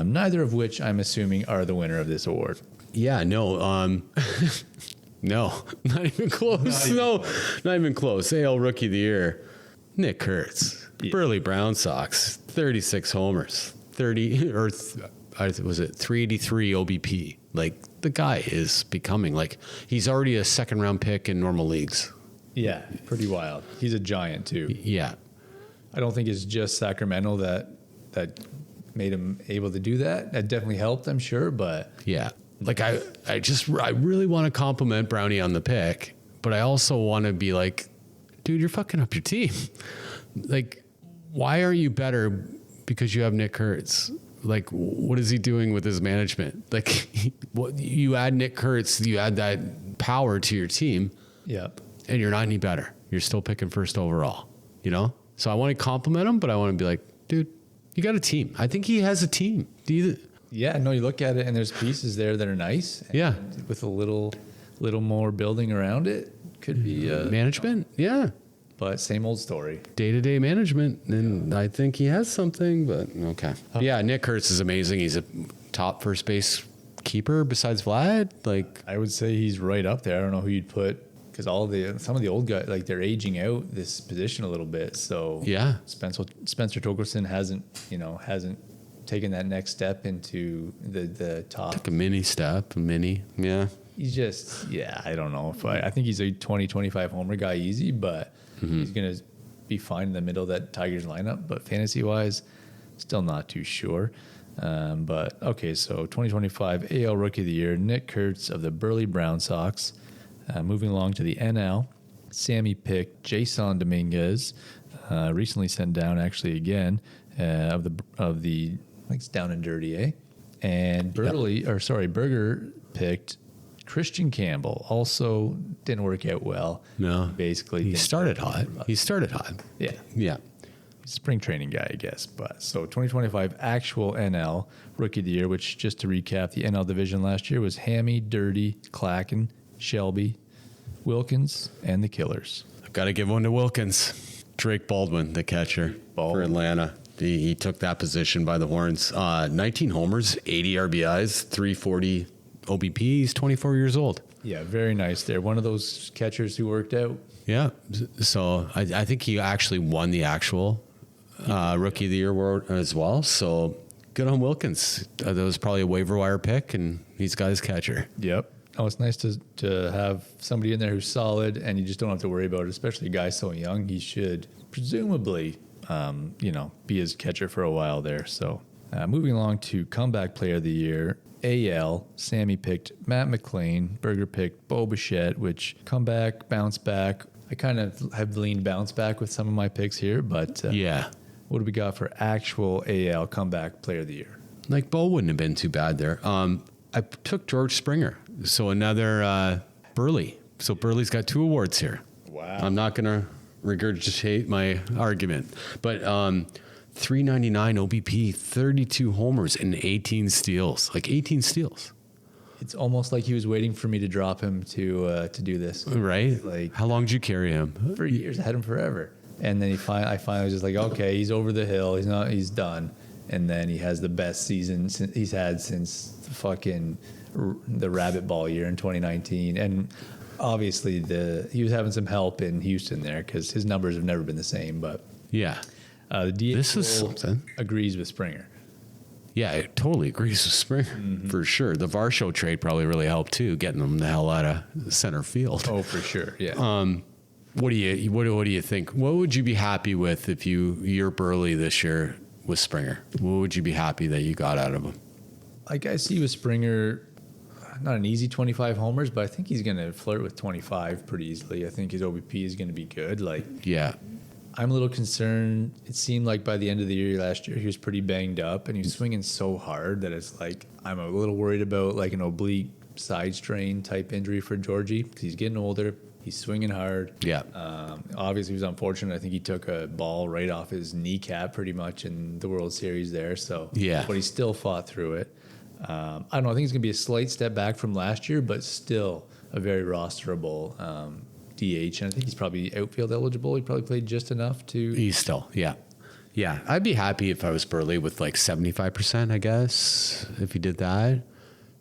neither of which I'm assuming are the winner of this award. Yeah, no, no, not even close. Not even close. AL Rookie of the Year, Nick Kurtz, Burley Brown Sox, 36 homers, 30 or was it 383 OBP? Like the guy is becoming like he's already a second round pick in normal leagues. Yeah, pretty wild. He's a giant too. Yeah, I don't think it's just Sacramento that made him able to do that. That definitely helped, I'm sure, but yeah. Like I really want to compliment Brownie on the pick, but I also want to be like, dude, you're fucking up your team. Like, why are you better because you have Nick Kurtz? Like, what is he doing with his management? Like, what you add Nick Kurtz, you add that power to your team. Yep. And you're not any better. You're still picking first overall, you know? So I want to compliment him, but I want to be like, dude, you got a team. I think he has a team. Yeah, no, you look at it and there's pieces there that are nice. And yeah. With a little more building around it, could be management. Yeah. But same old story. Day-to-day management. And I think he has something, but okay. Yeah, Nick Kurtz is amazing. He's a top first base keeper besides Vlad. Like, I would say he's right up there. I don't know who you'd put, because some of the old guys, like, they're aging out this position a little bit. So yeah, Spencer Torkelson hasn't taken that next step into the top. Took a mini. Yeah. He's just, I don't know if I think he's a 20-25 homer guy easy, but he's going to be fine in the middle of that Tigers lineup. But fantasy wise, still not too sure. But okay, so 2025 AL Rookie of the Year, Nick Kurtz of the Burley Brown Sox. Moving along to the NL, Sammy picked Jason Dominguez, recently sent down actually again, of the I think it's down and dirty, eh? And Berger picked Christian Campbell. Also didn't work out well. No. Basically. He started hot. Yeah. Yeah. Spring training guy, I guess. But so 2025 actual NL Rookie of the Year, which just to recap, the NL division last year was Hammy, Dirty, Klacken, Shelby, Wilkins, and the Killers. I've got to give one to Wilkins. Drake Baldwin, the catcher for Atlanta. He took that position by the horns. 19 homers, 80 RBIs, 340 OBP. He's 24 years old. Yeah, very nice there. One of those catchers who worked out. Yeah. So I think he actually won the actual Rookie of the Year award as well. So good on Wilkins. That was probably a waiver wire pick, and he's got his catcher. Yep. Oh, it's nice to have somebody in there who's solid, and you just don't have to worry about it, especially a guy so young. He should presumably be his catcher for a while there. So moving along to comeback player of the year, AL, Sammy picked Matt McClain, Berger picked Bo Bichette, which comeback, bounce back. I kind of have leaned bounce back with some of my picks here, but yeah. What do we got for actual AL comeback player of the year? Like Bo wouldn't have been too bad there. I took George Springer, so another Burley. So Burley's got 2 awards here. Wow. I'm not going to regurgitate my argument. But 399 OBP, 32 homers, and 18 steals. Like 18 steals. It's almost like he was waiting for me to drop him to do this. Right? Like, how long did you carry him? For years. I had him forever. And then I finally was just like, okay, he's over the hill. He's done. And then he has the best season he's had since the rabbit ball year in 2019. And obviously he was having some help in Houston there because his numbers have never been the same. But yeah, the DH this is something. Agrees with Springer. Yeah, it totally agrees with Springer for sure. The Varsho trade probably really helped too, getting them the hell out of center field. Oh, for sure. Yeah. What do you think? What would you be happy with if you're Burley this year with Springer? What would you be happy that you got out of him? Like I see with Springer, not an easy 25 homers, but I think he's going to flirt with 25 pretty easily. I think his OBP is going to be good. Yeah. I'm a little concerned. It seemed like by the end of the year last year, he was pretty banged up and he was swinging so hard that it's like I'm a little worried about like an oblique side strain type injury for Georgie because he's getting older. He's swinging hard. Yeah. Obviously, he was unfortunate. I think he took a ball right off his kneecap pretty much in the World Series there. So yeah, but he still fought through it. I don't know. I think it's going to be a slight step back from last year, but still a very rosterable DH. And I think he's probably outfield eligible. He probably played just enough to. He's still, yeah. Yeah. I'd be happy if I was Burley with like 75%, I guess, if he did that.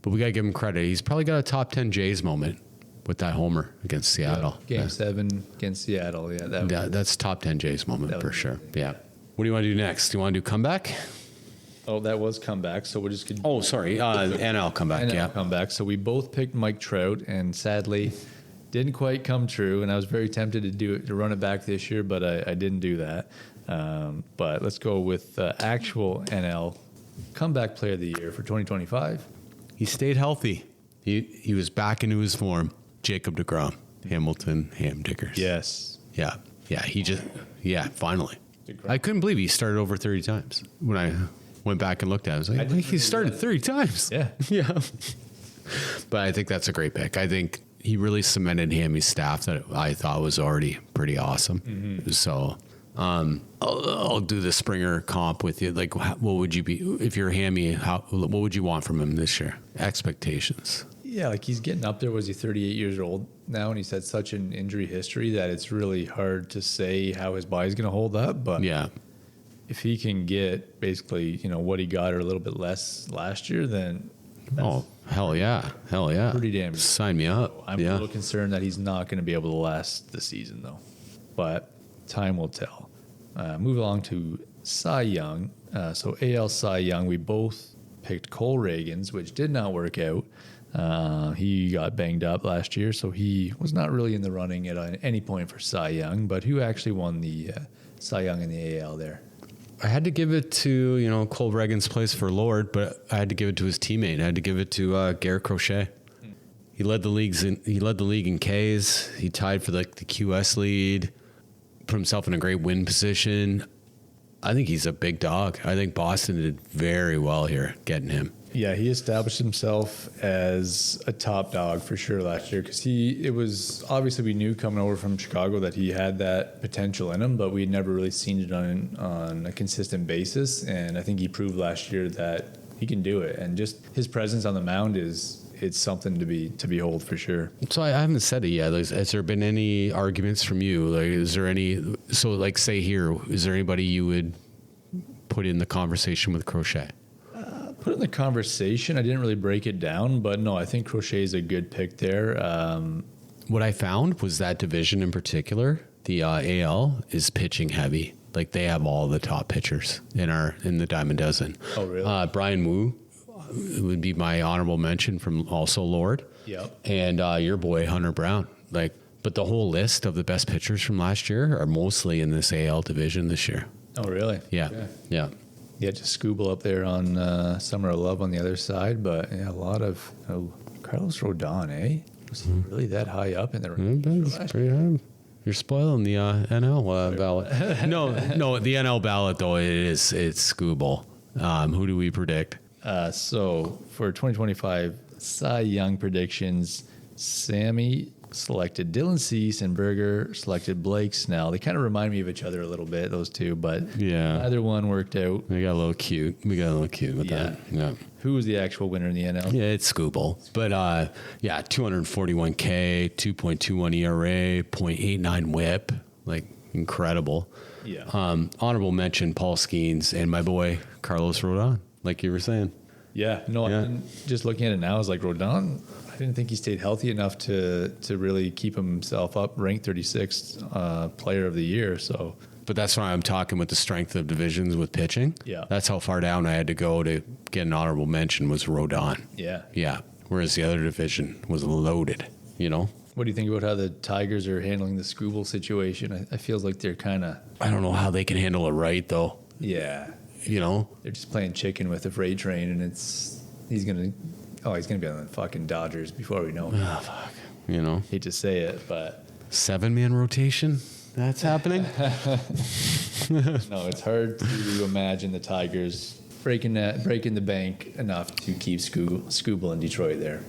But we got to give him credit. He's probably got a top 10 Jays moment with that homer against Seattle. Yeah, Game 7 against Seattle. Yeah, that's top 10 Jays moment for sure. Yeah. What do you want to do next? Do you want to do comeback? Oh, that was comeback. So we're just going to. Oh, sorry. NL comeback. NL comeback. So we both picked Mike Trout, and sadly, didn't quite come true. And I was very tempted to run it back this year, but I didn't do that. But let's go with actual NL comeback player of the year for 2025. He stayed healthy. He was back into his form. Jacob deGrom, Hamilton Hamdiggers. Yes. Yeah. Finally. I couldn't believe he started over 30 times. When I went back and looked at it, I was like, he started 30 times. Yeah. Yeah. But I think that's a great pick. I think he really cemented Hammy's staff that I thought was already pretty awesome. Mm-hmm. So I'll do the Springer comp with you. Like, what would you be, if you're Hammy, what would you want from him this year? Expectations. Yeah, like he's getting up there. Was he 38 years old now? And he's had such an injury history that it's really hard to say how his body's going to hold up. But yeah, if he can get basically, what he got or a little bit less last year, then hell yeah. Pretty damn good. Sign me up. I'm a little concerned that he's not going to be able to last the season though. But time will tell. Move along to Cy Young. So AL Cy Young, we both picked Cole Reagans, which did not work out. He got banged up last year, so he was not really in the running at any point for Cy Young. But who actually won the Cy Young in the AL there? I had to give it to, Cole Reagan's place for Lord, but I had to give it to his teammate. I had to give it to Garrett Crochet. He led the league in Ks. He tied for the QS lead, put himself in a great win position. I think he's a big dog. I think Boston did very well here getting him. Yeah, he established himself as a top dog for sure last year because it was obviously we knew coming over from Chicago that he had that potential in him, but we had never really seen it on a consistent basis. And I think he proved last year that he can do it. And just his presence on the mound it's something to behold for sure. So I haven't said it yet. Has there been any arguments from you? Like, is there any? So like, say here, is there anybody you would put in the conversation with Crochet? Put in the conversation. I didn't really break it down, but no, I think Crochet is a good pick there. What I found was that division in particular, the AL, is pitching heavy. Like they have all the top pitchers in the Diamond Dozen. Oh, really? Brian Wu would be my honorable mention from also Lord. Yep. And your boy Hunter Brown. But the whole list of the best pitchers from last year are mostly in this AL division this year. Oh, really? Yeah. Okay. Yeah. Yeah, just Scooble up there on Summer of Love on the other side, but yeah, a lot of Carlos Rodon, eh? Was he really that high up in the rankings? That's pretty high. You're spoiling the NL ballot. No, the NL ballot though it's Scooble. Who do we predict? So for 2025 Cy Young predictions, Sammy selected Dylan Cease, and Berger selected Blake Snell. They kind of remind me of each other a little bit, those two, but neither one worked out. We got a little cute. with that. Yeah. Who was the actual winner in the NL? Yeah, it's Scooble. But 241K, 2.21 ERA, 0.89 whip. Like, incredible. Yeah. Honorable mention, Paul Skeens and my boy, Carlos Rodon, like you were saying. Yeah. No, Yeah. I mean, just looking at it now, I was like, Rodon, I didn't think he stayed healthy enough to really keep himself up, ranked 36th player of the year. So, But that's why I'm talking with the strength of divisions with pitching. Yeah. That's how far down I had to go to get an honorable mention was Rodon. yeah. Yeah. Whereas the other division was loaded, you know? What do you think about how the Tigers are handling the Scooble situation? I feel like they're kind of, I don't know how they can handle it right, though. yeah, You know? they're just playing chicken with the freight train, and he's gonna be on the fucking Dodgers before we know it. Oh, fuck. You know? Hate to say it, but 7-man rotation? That's happening? no, it's hard to imagine the Tigers breaking the bank enough to keep Scooble in Detroit there.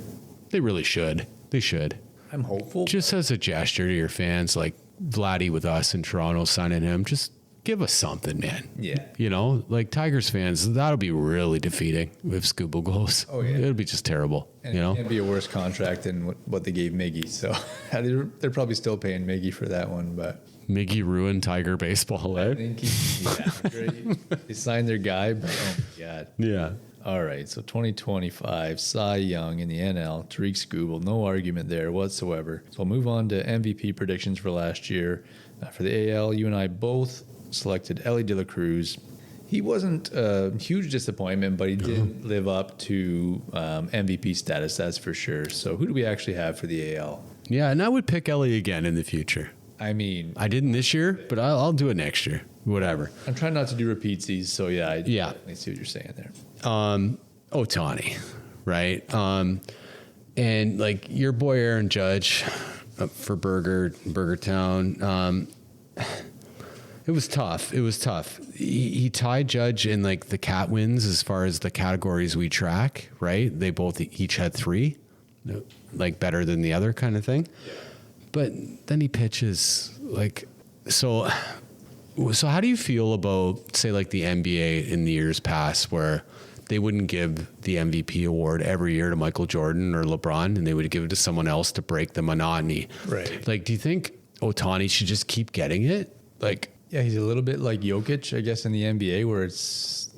They really should. They should. I'm hopeful. Just as a gesture to your fans, like Vladdy with us in Toronto signing him, just give us something, man. Yeah. You know, like Tigers fans, that'll be really defeating if Scooble goes. Oh, yeah. It'll be just terrible. And you it know? can't be a worse contract than what they gave Miggy. So they're probably still paying Miggy for that one, but Miggy ruined Tiger baseball, I eh? think great. They signed their guy, but oh my God. Yeah. All right, so 2025, Cy Young in the NL, Tariq Skubal, no argument there whatsoever. So we'll move on to MVP predictions for last year. For the AL, you and I both selected Ellie De La Cruz. He wasn't a huge disappointment, but he didn't live up to MVP status, that's for sure. So who do we actually have for the AL? Yeah, and I would pick Ellie again in the future. I mean, I didn't this year, but I'll do it next year. Whatever. I'm trying not to do repeatsies, so yeah, I Yeah. definitely see what you're saying there. Ohtani, right? And like your boy Aaron Judge for Burger Town. It was tough. He tied Judge in like the cat wins as far as the categories we track, right? They both each had 3, like better than the other kind of thing. But then he pitches like so. So how do you feel about, say, like the NBA in the years past where they wouldn't give the MVP award every year to Michael Jordan or LeBron and they would give it to someone else to break the monotony? Right. Like, do you think Ohtani should just keep getting it? Like, Yeah, he's a little bit like Jokic, I guess, in the NBA, where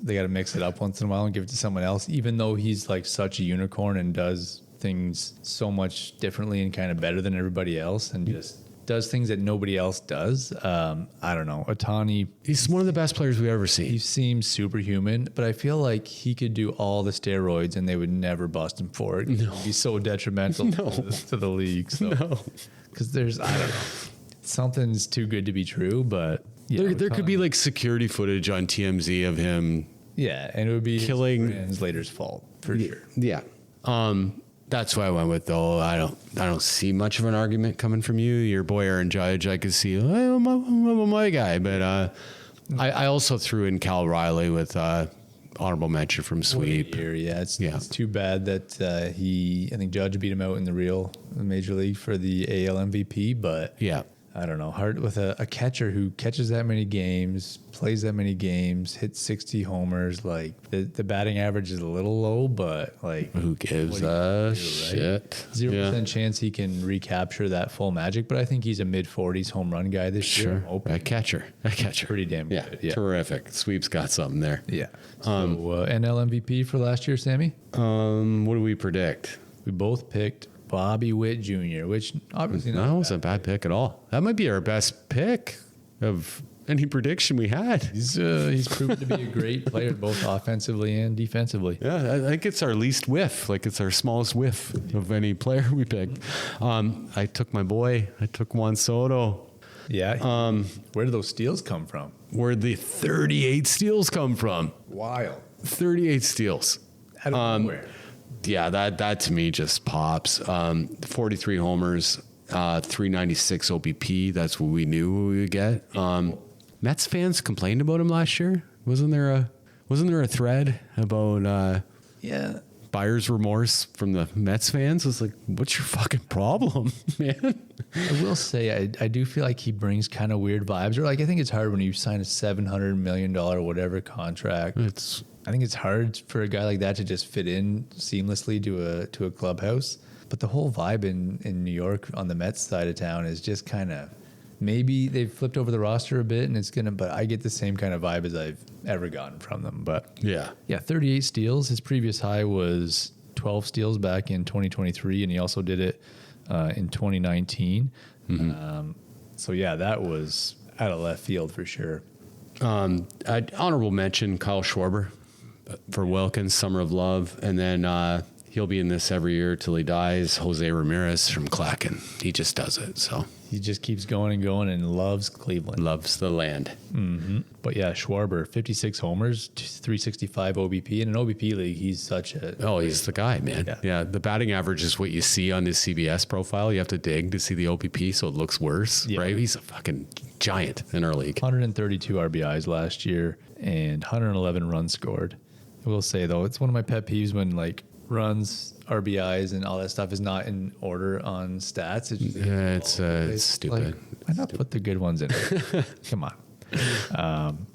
they got to mix it up once in a while and give it to someone else, even though he's like such a unicorn and does things so much differently and kind of better than everybody else and just does things that nobody else does. I don't know. Ohtani, he's one of the best players we've ever he seen. seems superhuman, but I feel like he could do all the steroids and they would never bust him for it. No. He's so detrimental to the league. So. No. Because I don't know. Something's too good to be true, but yeah, There could be like security footage on TMZ of him. yeah, and it would be killing- his translator's fault for sure. Yeah. That's what I went with, though. I don't see much of an argument coming from you. Your boy Aaron Judge, I could see, I'm my guy. But I also threw in Cal Riley with honorable mention from Sweep. Yeah, it's too bad that I think Judge beat him out in the Major League for the AL MVP, but Yeah. I don't know. Hard with a catcher who catches that many games, plays that many games, hits 60 homers. Like the batting average is a little low, but like Who gives what a do you do, right? shit? 0% chance he can recapture that full magic. But I think he's a mid-40s home run guy this year. Sure. I'm hoping. A catcher. Pretty damn Yeah. good. Yeah. Terrific. Sweep's got something there. Yeah. So NL MVP for last year, Sammy? What do we predict? We both picked Bobby Witt Jr., which obviously That wasn't a bad pick at all. That might be our best pick of any prediction we had. He's proven to be a great player, both offensively and defensively. Yeah, I think it's our least whiff. Like it's our smallest whiff of any player we picked. I took my boy. I took Juan Soto. Yeah. Where do those steals come from? Where'd the 38 steals come from? Wild. 38 steals. Out of nowhere. Yeah, that to me just pops. 43 homers, 396 OBP. That's what we knew we would get. Mets fans complained about him last year. Wasn't there a thread about Yeah. buyer's remorse from the Mets fans. I was like, what's your fucking problem, man? I will say, I do feel like he brings kind of weird vibes. Or like, I think it's hard when you sign a $700 million whatever contract. I think it's hard for a guy like that to just fit in seamlessly to a clubhouse. But the whole vibe in New York on the Mets side of town is just kind of, maybe they've flipped over the roster a bit but I get the same kind of vibe as I've ever gotten from them. But Yeah. 38 steals. His previous high was 12 steals back in 2023, and he also did it in 2019. So yeah, that was out of left field for sure. I'd honorable mention Kyle Schwarber for Wilkins, Summer of Love, and then he'll be in this every year till he dies. Jose Ramirez from Klacken. He just does it. So He just keeps going and going and loves Cleveland. loves the land. But yeah, Schwarber, 56 homers, 365 OBP. In an OBP league, he's such a... Oh, he's the guy, man. Yeah. The batting average is what you see on his CBS profile. You have to dig to see the OBP, so it looks worse, right? He's a fucking giant in our league. 132 RBIs last year and 111 runs scored. I will say, though, it's one of my pet peeves when, like, runs, RBIs, and all that stuff is not in order on stats. It's just, It's stupid. Like, why not put the good ones in? Come on.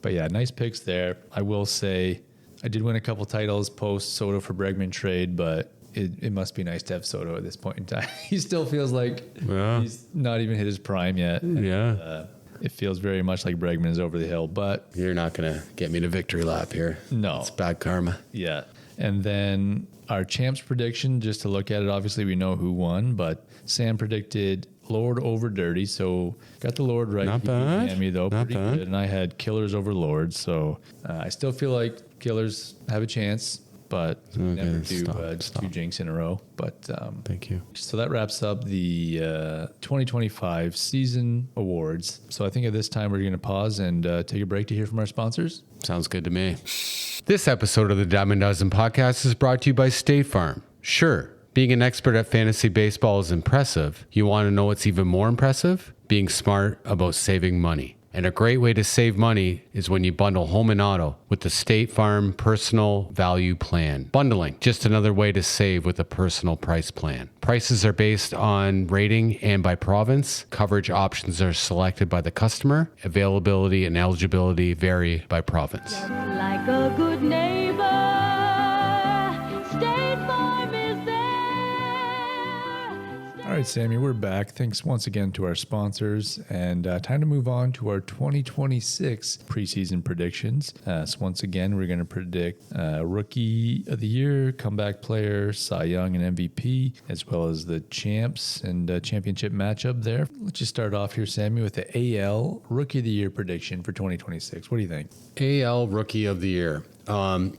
But yeah, nice picks there. I will say I did win a couple titles post Soto for Bregman trade, but it must be nice to have Soto at this point in time. He still feels like he's not even hit his prime yet. Yeah. It feels very much like Bregman is over the hill, but You're not going to get me to victory lap here. No. It's bad karma. yeah. And then our champs prediction, just to look at it, obviously we know who won, but Sam predicted Lord over Dirty, so got the Lord right. Not He bad. beat me though, Not pretty bad. good. And I had Killers over Lords, so I still feel like Killers have a chance, but never do two jinx in a row. But Thank you. so that wraps up the 2025 season awards. So I think at this time we're going to pause and take a break to hear from our sponsors. Sounds good to me. This episode of the Diamond Dozen podcast is brought to you by State Farm. Sure, being an expert at fantasy baseball is impressive. You want to know what's even more impressive? Being smart about saving money. And a great way to save money is when you bundle home and auto with the State Farm Personal Value Plan. Bundling, just another way to save with a personal price plan. Prices are based on rating and by province. Coverage options are selected by the customer. Availability and eligibility vary by province. Like a good neighbor, State Farm is there. All right, Sammy, we're back. Thanks once again to our sponsors, and time to move on to our 2026 preseason predictions. So once again, we're going to predict Rookie of the Year, Comeback Player, Cy Young, and MVP, as well as the champs and championship matchup there. Let's just start off here, Sammy, with the AL Rookie of the Year prediction for 2026. What do you think? AL Rookie of the Year.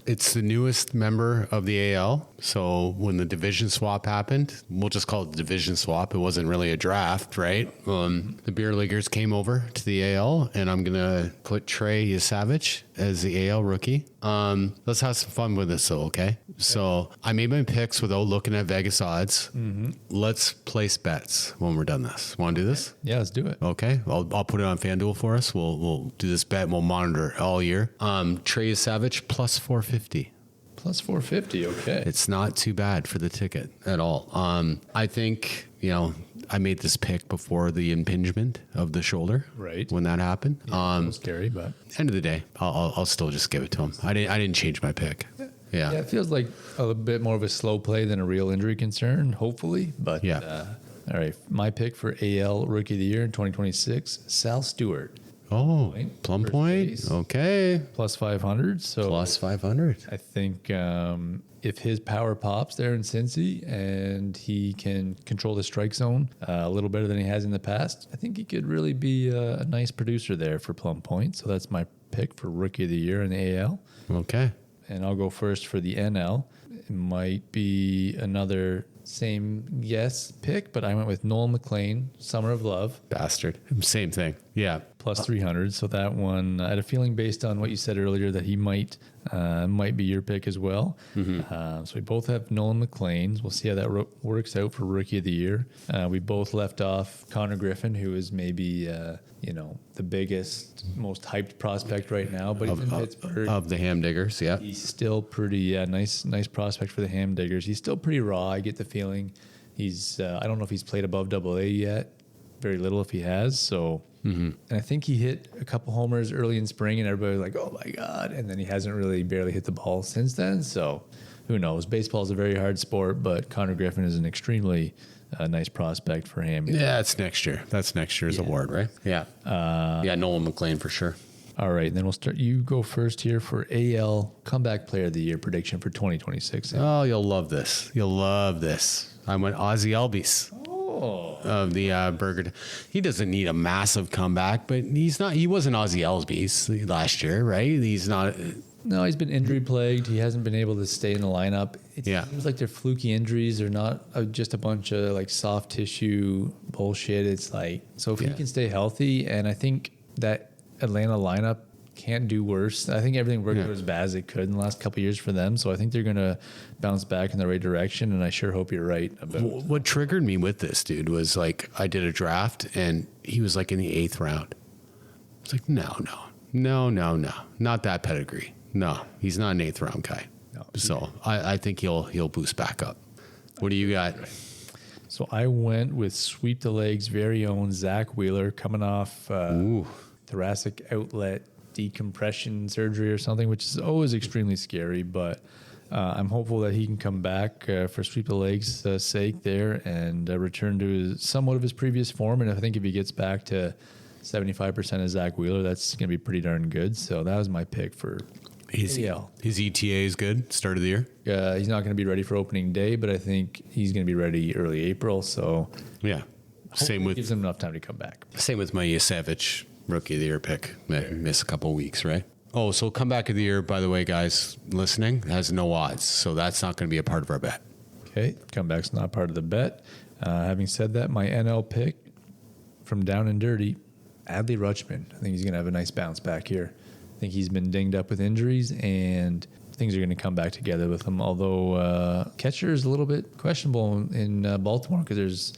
It's the newest member of the AL. So when the division swap happened, we'll just call it the division swap. It wasn't really a draft, right? The beer leaguers came over to the AL, and I'm going to put Trey Yesavich as the AL rookie. Let's have some fun with this, though, okay? So I made my picks without looking at Vegas odds. Let's place bets when we're done this. Want to do this? Yeah, let's do it. Okay, I'll put it on FanDuel for us. We'll do this bet and we'll monitor it all year. Trey Yesavich plus 450. Plus 450, okay. It's not too bad for the ticket at all. I think, I made this pick before the impingement of the shoulder. Right. When that happened. A little scary, but... End of the day, I'll still just give it to him. I didn't change my pick. Yeah. Yeah, it feels like a little bit more of a slow play than a real injury concern, hopefully. But Yeah. All right, my pick for AL Rookie of the Year in 2026, Sal Stewart. Oh, Plum First Point. base. Okay. Plus 500. So Plus 500. I think if his power pops there in Cincy and he can control the strike zone a little better than he has in the past, I think he could really be a nice producer there for Plum Point. So that's my pick for Rookie of the Year in the AL. Okay. And I'll go first for the NL. It might be another same pick, but I went with Noel McLean, Summer of Love. Bastard. Same thing. Yeah. Plus 300. So that one, I had a feeling based on what you said earlier that he might be your pick as well. So we both have Nolan McLean. We'll see how that works out for Rookie of the Year. We both left off Connor Griffin, who is maybe the biggest, most hyped prospect right now. But he's in Pittsburgh. Of the Ham Diggers, yeah. He's still pretty nice prospect for the Ham Diggers. He's still pretty raw. I get the feeling he's. I don't know if he's played above AA yet. Very little if he has. So. And I think he hit a couple homers early in spring, and everybody was like, "Oh my god!" And then he hasn't really barely hit the ball since then. So, who knows? Baseball is a very hard sport, but Connor Griffin is an extremely nice prospect for him. Yeah, it's next year. That's next year's award, right? Yeah. Nolan McLean for sure. All right, then we'll start. You go first here for AL Comeback Player of the Year prediction for 2026. Oh, you'll love this. You'll love this. I went Ozzy Albies. Of the Berger. He doesn't need a massive comeback, but he wasn't Ozzy Albies last year, right? He's not. No, he's been injury plagued. He hasn't been able to stay in the lineup. It seems like they're fluky injuries. They're not just a bunch of like soft tissue bullshit. It's like, so if he can stay healthy, and I think that Atlanta lineup can't do worse. I think everything worked out as bad as it could in the last couple of years for them. So I think they're going to bounce back in the right direction. And I sure hope you're right about it. What triggered me with this dude was like, I did a draft and he was like in the 8th round. It's like, no, not that pedigree. No, he's not an 8th round guy. No. So I think he'll boost back up. What do you got? So I went with Sweep the Legs' very own Zach Wheeler, coming off thoracic outlet decompression surgery or something, which is always extremely scary, but I'm hopeful that he can come back for Sweep the Legs' sake there and return to somewhat of his previous form. And I think if he gets back to 75% of Zach Wheeler, that's going to be pretty darn good. So that was my pick for AL. His ETA is good, start of the year? He's not going to be ready for opening day, but I think he's going to be ready early April. So yeah, gives him enough time to come back. Same with my Savage Rookie of the Year pick. Miss a couple of weeks, right? Oh, so comeback of the year, by the way, guys listening, has no odds. So that's not going to be a part of our bet. Okay, comeback's not part of the bet. Having said that, my NL pick from Down and Dirty, Adley Rutschman. I think he's going to have a nice bounce back here. I think he's been dinged up with injuries, and things are going to come back together with him. Although catcher is a little bit questionable in Baltimore because there's,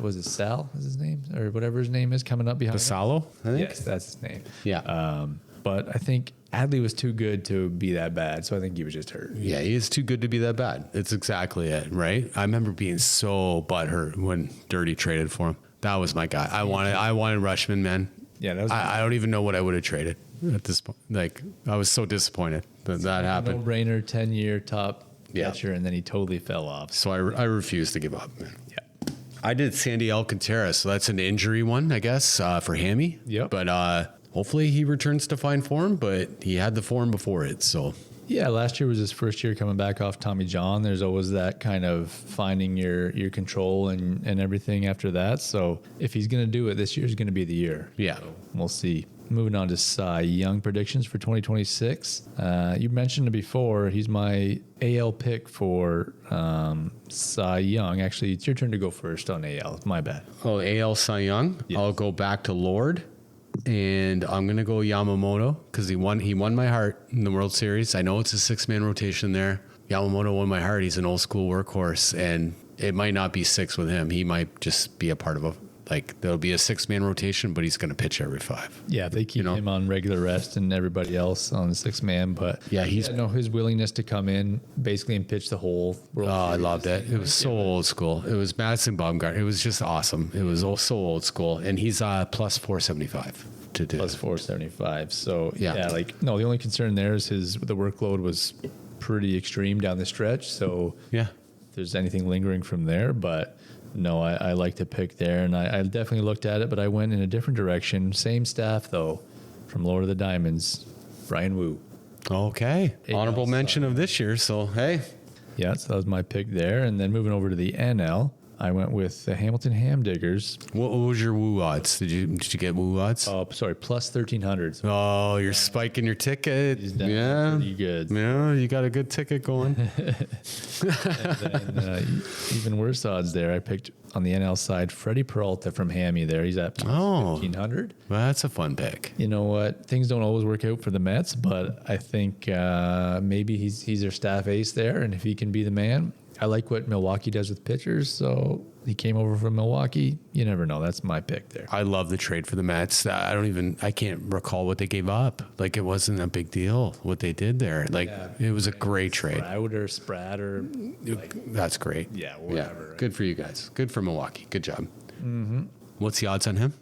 was it Sal is his name, or whatever his name is, coming up behind Basalo, I think? Yes, that's his name. Yeah. But I think Adley was too good to be that bad, so I think he was just hurt. Yeah, he is too good to be that bad. It's exactly it, right? I remember being so butthurt when Dirty traded for him. That was my guy. I wanted Rutschman, man. Yeah, that was. I don't even know what I would have traded at this point. Like, I was so disappointed that happened. No-brainer, 10-year top catcher, and then he totally fell off. So I refused to give up, man. Yeah. I did Sandy Alcantara, so that's an injury one, I guess, for Hammy. Yep. But hopefully he returns to fine form, but he had the form before it, so. Yeah, last year was his first year coming back off Tommy John. There's always that kind of finding your control and everything after that. So if he's going to do it, this year's going to be the year. Yeah. So we'll see. Moving on to Cy Young predictions for 2026. You mentioned it before. He's my AL pick for Cy Young. Actually, it's your turn to go first on AL. My bad. Oh, AL Cy Young? Yes. I'll go back to Lord. And I'm going to go Yamamoto because he won my heart in the World Series. I know it's a 6-man rotation there. Yamamoto won my heart. He's an old school workhorse, and it might not be 6 with him. He might just be a part of there'll be a 6-man rotation, but he's going to pitch every 5. Yeah, they keep him on regular rest and everybody else on the 6-man. But his willingness to come in basically and pitch the whole World Series. I loved it. It was so old school. It was Madison Bumgarner. It was just awesome. It was so old school, and he's plus 475 to do. Plus 475. So yeah, the only concern there is the workload was pretty extreme down the stretch. So yeah, if there's anything lingering from there, but. No, I like to pick there, and I definitely looked at it, but I went in a different direction. Same staff, though, from Lord of the Diamonds, Brian Wu. Okay. Honorable mention of this year, so hey. Yeah, so that was my pick there. And then moving over to the NL, I went with the Hamilton Hamdiggers. What was your woo odds? Did you get woo odds? Oh, sorry, plus 1,300. So Oh, you're spiking your ticket. he's done Yeah. pretty good. Yeah, you got a good ticket going. And even worse odds there. I picked on the NL side Freddie Peralta from Hammy there. He's at plus Oh. 1,500. Well, that's a fun pick. You know what? Things don't always work out for the Mets, but I think maybe he's their staff ace there, and if he can be the man, I like what Milwaukee does with pitchers. So he came over from Milwaukee. You never know. That's my pick there. I love the trade for the Mets. I can't recall what they gave up. Like, it wasn't a big deal what they did there. Like, it was a great trade. Sprat or That's great. yeah, whatever. Good for you guys. Good for Milwaukee. Good job. Mm-hmm. What's the odds on him?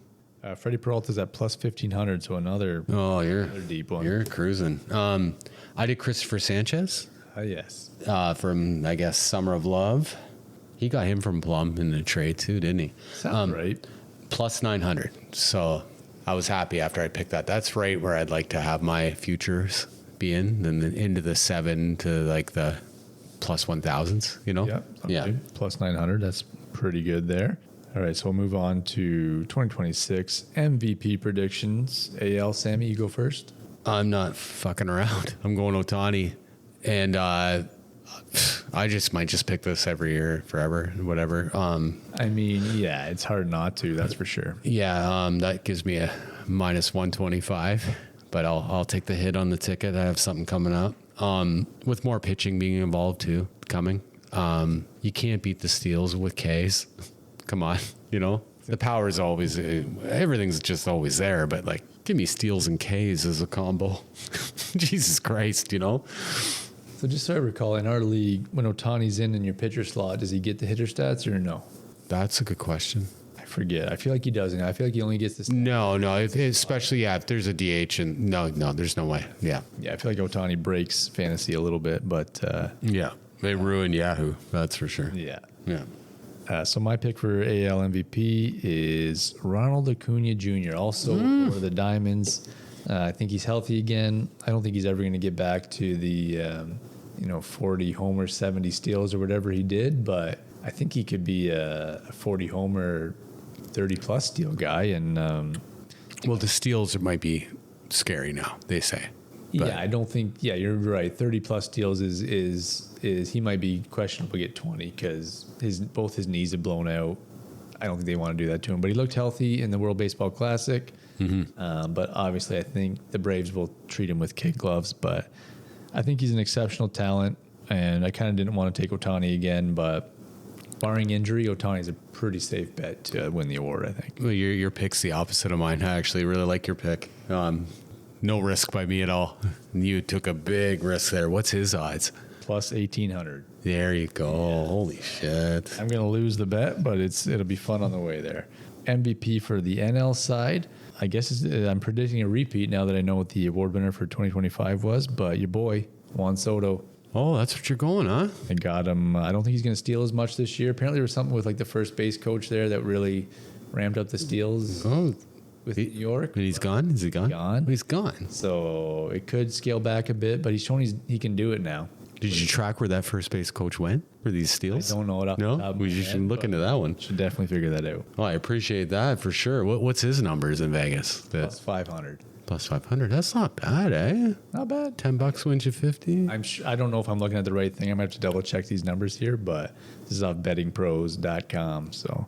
Freddie Peralta's at plus 1,500, so another You're deep one. You're cruising. I did Christopher Sanchez yes. from, I guess, Summer of Love. He got him from Plum in the trade too, didn't he? Sounds right. Plus 900. So I was happy after I picked that. That's right where I'd like to have my futures be in, and then into the 7 to like the plus 1,000s, you know? Yeah. Plus 900. That's pretty good there. All right, so we'll move on to 2026 MVP predictions. AL, Sammy, you go first. I'm not fucking around. I'm going Ohtani. And I might just pick this every year, forever, whatever. I mean, yeah, it's hard not to, that's for sure. Yeah, that gives me a minus 125, but I'll take the hit on the ticket. I have something coming up. With more pitching being involved too, coming. You can't beat the steals with Ks. Come on, you know? The power is always, everything's just always there, but like, give me steals and Ks as a combo. Jesus Christ, you know? So just so I recall, in our league, when Ohtani's in your pitcher slot, does he get the hitter stats or no? That's a good question. I forget. I feel like he doesn't. I feel like he only gets the stats. No, especially, if there's a DH and no, there's no way. Yeah. Yeah, I feel like Ohtani breaks fantasy a little bit, but Yeah. They ruined Yahoo. That's for sure. yeah. Yeah. So my pick for AL MVP is Ronald Acuna Jr., also for the Diamonds. I think he's healthy again. I don't think he's ever going to get back to the 40 homers, 70 steals or whatever he did, but I think he could be a 40 homer, 30 plus steal guy. And Well, the steals might be scary now, they say. But yeah, I don't think. Yeah, you're right. 30 plus steals is he might be questionable to get 20 because both his knees have blown out. I don't think they want to do that to him. But he looked healthy in the World Baseball Classic. But obviously, I think the Braves will treat him with kid gloves. But I think he's an exceptional talent, and I kind of didn't want to take Ohtani again. But barring injury, Ohtani's a pretty safe bet to win the award, I think. Well, your pick's the opposite of mine. I actually really like your pick. No risk by me at all. You took a big risk there. What's his odds? Plus 1,800. There you go. Yeah. Holy shit. I'm going to lose the bet, but it'll be fun on the way there. MVP for the NL side. I guess I'm predicting a repeat now that I know what the award winner for 2025 was, but your boy, Juan Soto. Oh, that's what you're going, huh? I got him. I don't think he's going to steal as much this year. Apparently there was something with like the first base coach there that really ramped up the steals with New York. But he's gone? Is he gone? Gone. He's gone. So it could scale back a bit, but he's shown he can do it now. Did you track where that first base coach went for these steals? I don't know it off the top No? of We my should head, look but into that one. Should definitely figure that out. Oh, I appreciate that for sure. What's his numbers in Vegas? Plus 500. Plus 500. That's not bad, eh? Not bad. $10 wins you 50. I don't know if I'm looking at the right thing. I might have to double check these numbers here, but this is off bettingpros.com. So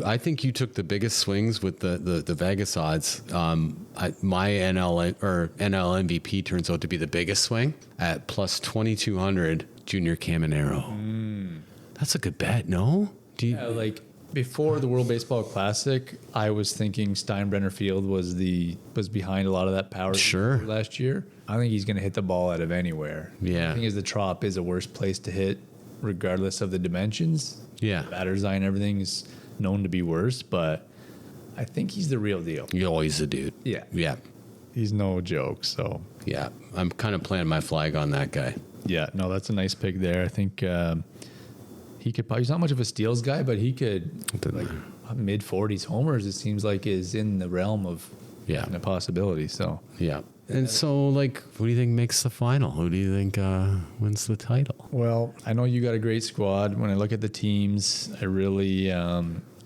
I think you took the biggest swings with the Vegas odds. My NL MVP turns out to be the biggest swing at plus 2,200. Junior Caminero. That's a good bet, no? Like before the World Baseball Classic, I was thinking Steinbrenner Field was behind a lot of that power. Sure. Last year, I think he's going to hit the ball out of anywhere. Yeah. I think the Trop is a worse place to hit, regardless of the dimensions. Yeah. The batter design, everything is known to be worse, but I think he's the real deal. You're always the dude. Yeah. Yeah. He's no joke. So Yeah. I'm kind of planting my flag on that guy. yeah, no, that's a nice pick there. I think he could probably, he's not much of a steals guy, but he could like mid 40s homers. It seems like is in the realm of Yeah. a possibility. So Yeah. And so, like, who do you think makes the final? Who do you think wins the title? Well, I know you got a great squad. When I look at the teams, I really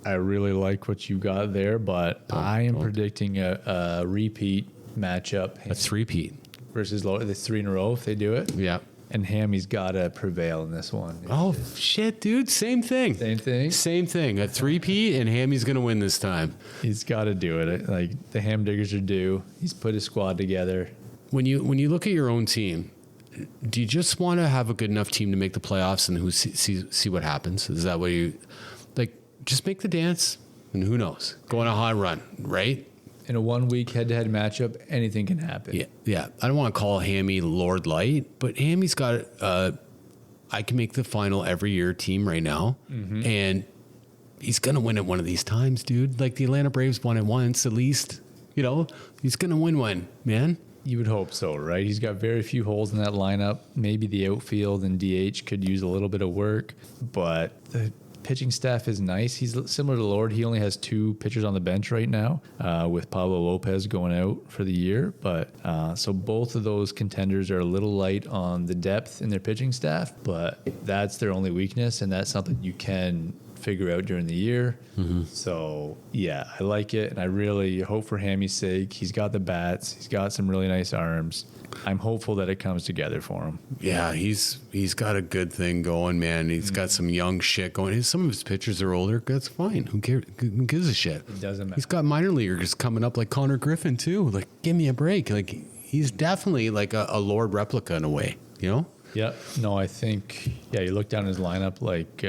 like what you got there, but I am predicting a repeat matchup. A three-peat. Versus the 3 in a row if they do it. Yeah. And Hammy's got to prevail in this one. Oh, shit, dude. Same thing. Same thing? Same thing. A three-peat, and Hammy's going to win this time. He's got to do it. Like, the Ham Diggers are due. He's put his squad together. When you look at your own team, do you just want to have a good enough team to make the playoffs and who see what happens? Is that what you like? Just make the dance, and who knows? Go on a hot run, right? In a 1 week head-to-head matchup, anything can happen. Yeah. I don't want to call Hammy Lord Light, but Hammy's got I can make the final every year team right now, and he's gonna win it one of these times, dude. Like the Atlanta Braves won it once, at least. You know, he's gonna win one, man. You would hope so, right? He's got very few holes in that lineup. Maybe the outfield and DH could use a little bit of work, but the pitching staff is nice. He's similar to Lord. He only has 2 pitchers on the bench right now, with Pablo Lopez going out for the year. But so both of those contenders are a little light on the depth in their pitching staff, but that's their only weakness, and that's something you can figure out during the year. So yeah, I like it, and I really hope for Hammy's sake. He's got the bats. He's got some really nice arms. I'm hopeful that it comes together for him. Yeah, he's got a good thing going, man. He's got some young shit going. Some of his pitchers are older. That's fine. Who cares? Who gives a shit? It doesn't matter. He's got minor leaguers coming up like Connor Griffin too. Like, give me a break. Like, he's definitely like a Lord replica in a way. You know? Yeah. No, I think, you look down his lineup, like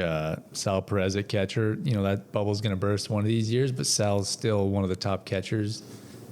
Sal Perez at catcher, that bubble's going to burst one of these years, but Sal's still one of the top catchers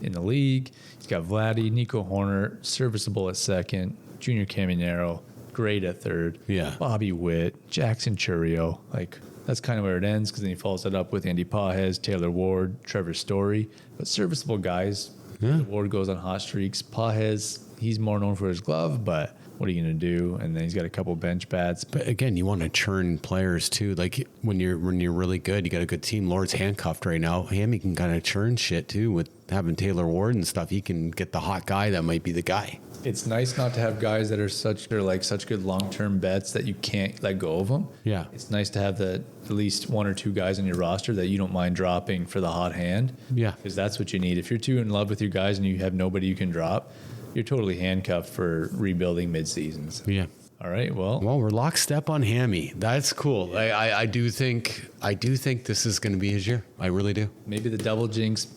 in the league. He's got Vladdy, Nico Horner, serviceable at second, Junior Caminero, great at third. Yeah. Bobby Witt, Jackson Churio. Like, that's kind of where it ends, because then he follows it up with Andy Pages, Taylor Ward, Trevor Story. But serviceable guys. Yeah. Ward goes on hot streaks. Pages, he's more known for his glove, but what are you going to do? And then he's got a couple bench bats. But again, you want to churn players too. Like when you're really good, you got a good team. Lord's handcuffed right now. Hammy can kind of churn shit too with having Taylor Ward and stuff. He can get the hot guy that might be the guy. It's nice not to have guys that are such good long-term bets that you can't let go of them. Yeah. It's nice to have at least 1 or 2 guys on your roster that you don't mind dropping for the hot hand. Yeah. Because that's what you need. If you're too in love with your guys and you have nobody you can drop, you're totally handcuffed for rebuilding mid-season. So. Yeah. All right. Well, we're lockstep on Hammy. That's cool. I do think this is going to be his year. I really do. maybe the double jinx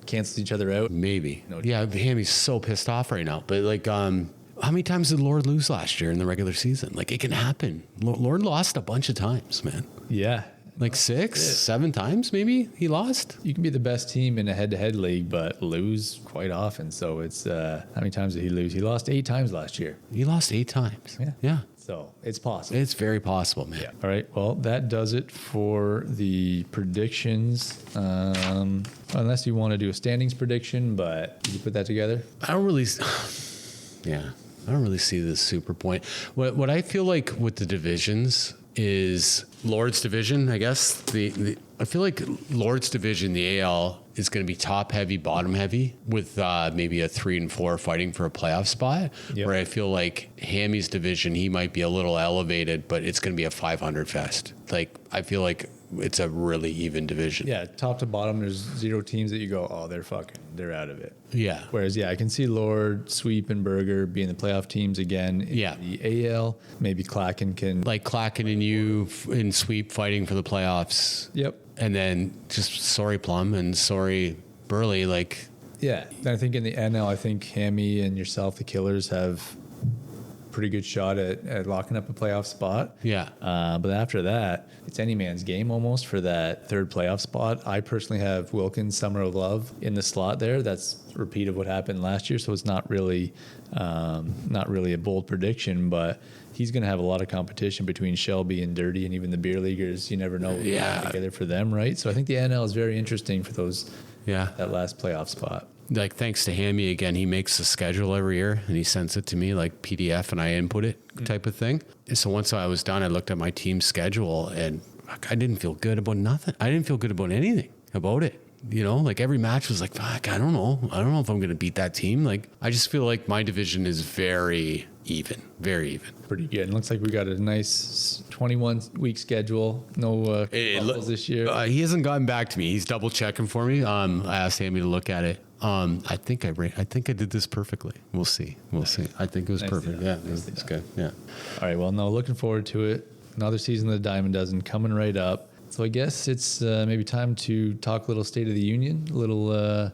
cancels each other out. Maybe. No. Yeah. Hammy's so pissed off right now. But how many times did Lord lose last year in the regular season? Like, it can happen. Lord lost a bunch of times, man. Yeah. Like 6, 7 times maybe he lost. You can be the best team in a head-to-head league, but lose quite often. So it's how many times did he lose? He lost 8 times last year. He lost 8 times. Yeah. So it's possible. It's very possible, man. Yeah. All right. Well, that does it for the predictions. Unless you want to do a standings prediction, but did you put that together? I don't really see the super point. What I feel like with the divisions is Lord's division, I guess. I feel like Lord's division, the AL, is going to be top heavy, bottom heavy, with maybe a 3 and 4 fighting for a playoff spot. Yep. Where I feel like Hammy's division, he might be a little elevated, but it's going to be a 500 fest. Like, I feel like it's a really even division. Yeah, top to bottom, there's 0 teams that you go, oh, they're out of it. Yeah. Whereas, I can see Lord, Sweep, and Berger being the playoff teams again in the AL. Maybe Klacken can. Like Klacken and you in Sweep fighting for the playoffs. Yep. And then just sorry Plum and sorry Burley, like. Yeah. And I think in the NL, I think Hammy and yourself, the Killers, have pretty good shot at locking up a playoff spot. Yeah. But after that, it's any man's game almost for that 3rd playoff spot. I personally have Wilkins, Summer of Love in the slot there. That's a repeat of what happened last year, so it's not really a bold prediction, but he's going to have a lot of competition between Shelby and Dirty and even the beer leaguers. You never know what's together for them, right? So I think the NL is very interesting for that last playoff spot. Like, thanks to Hammy again, he makes a schedule every year and he sends it to me like PDF and I input it type of thing. And so once I was done, I looked at my team's schedule and I didn't feel good about nothing. I didn't feel good about anything about it. You know, like every match was like, fuck, I don't know if I'm going to beat that team. Like, I just feel like my division is very even. Pretty good. It looks like we got a nice 21-week schedule. No ruffles this year. He hasn't gotten back to me. He's double checking for me. I asked Amy to look at it. I think I did this perfectly. We'll see. I think it was perfect. Yeah, it's good. Yeah. All right. Well, no, looking forward to it. Another season of the Diamond Dozen coming right up. So I guess it's maybe time to talk a little State of the Union, a little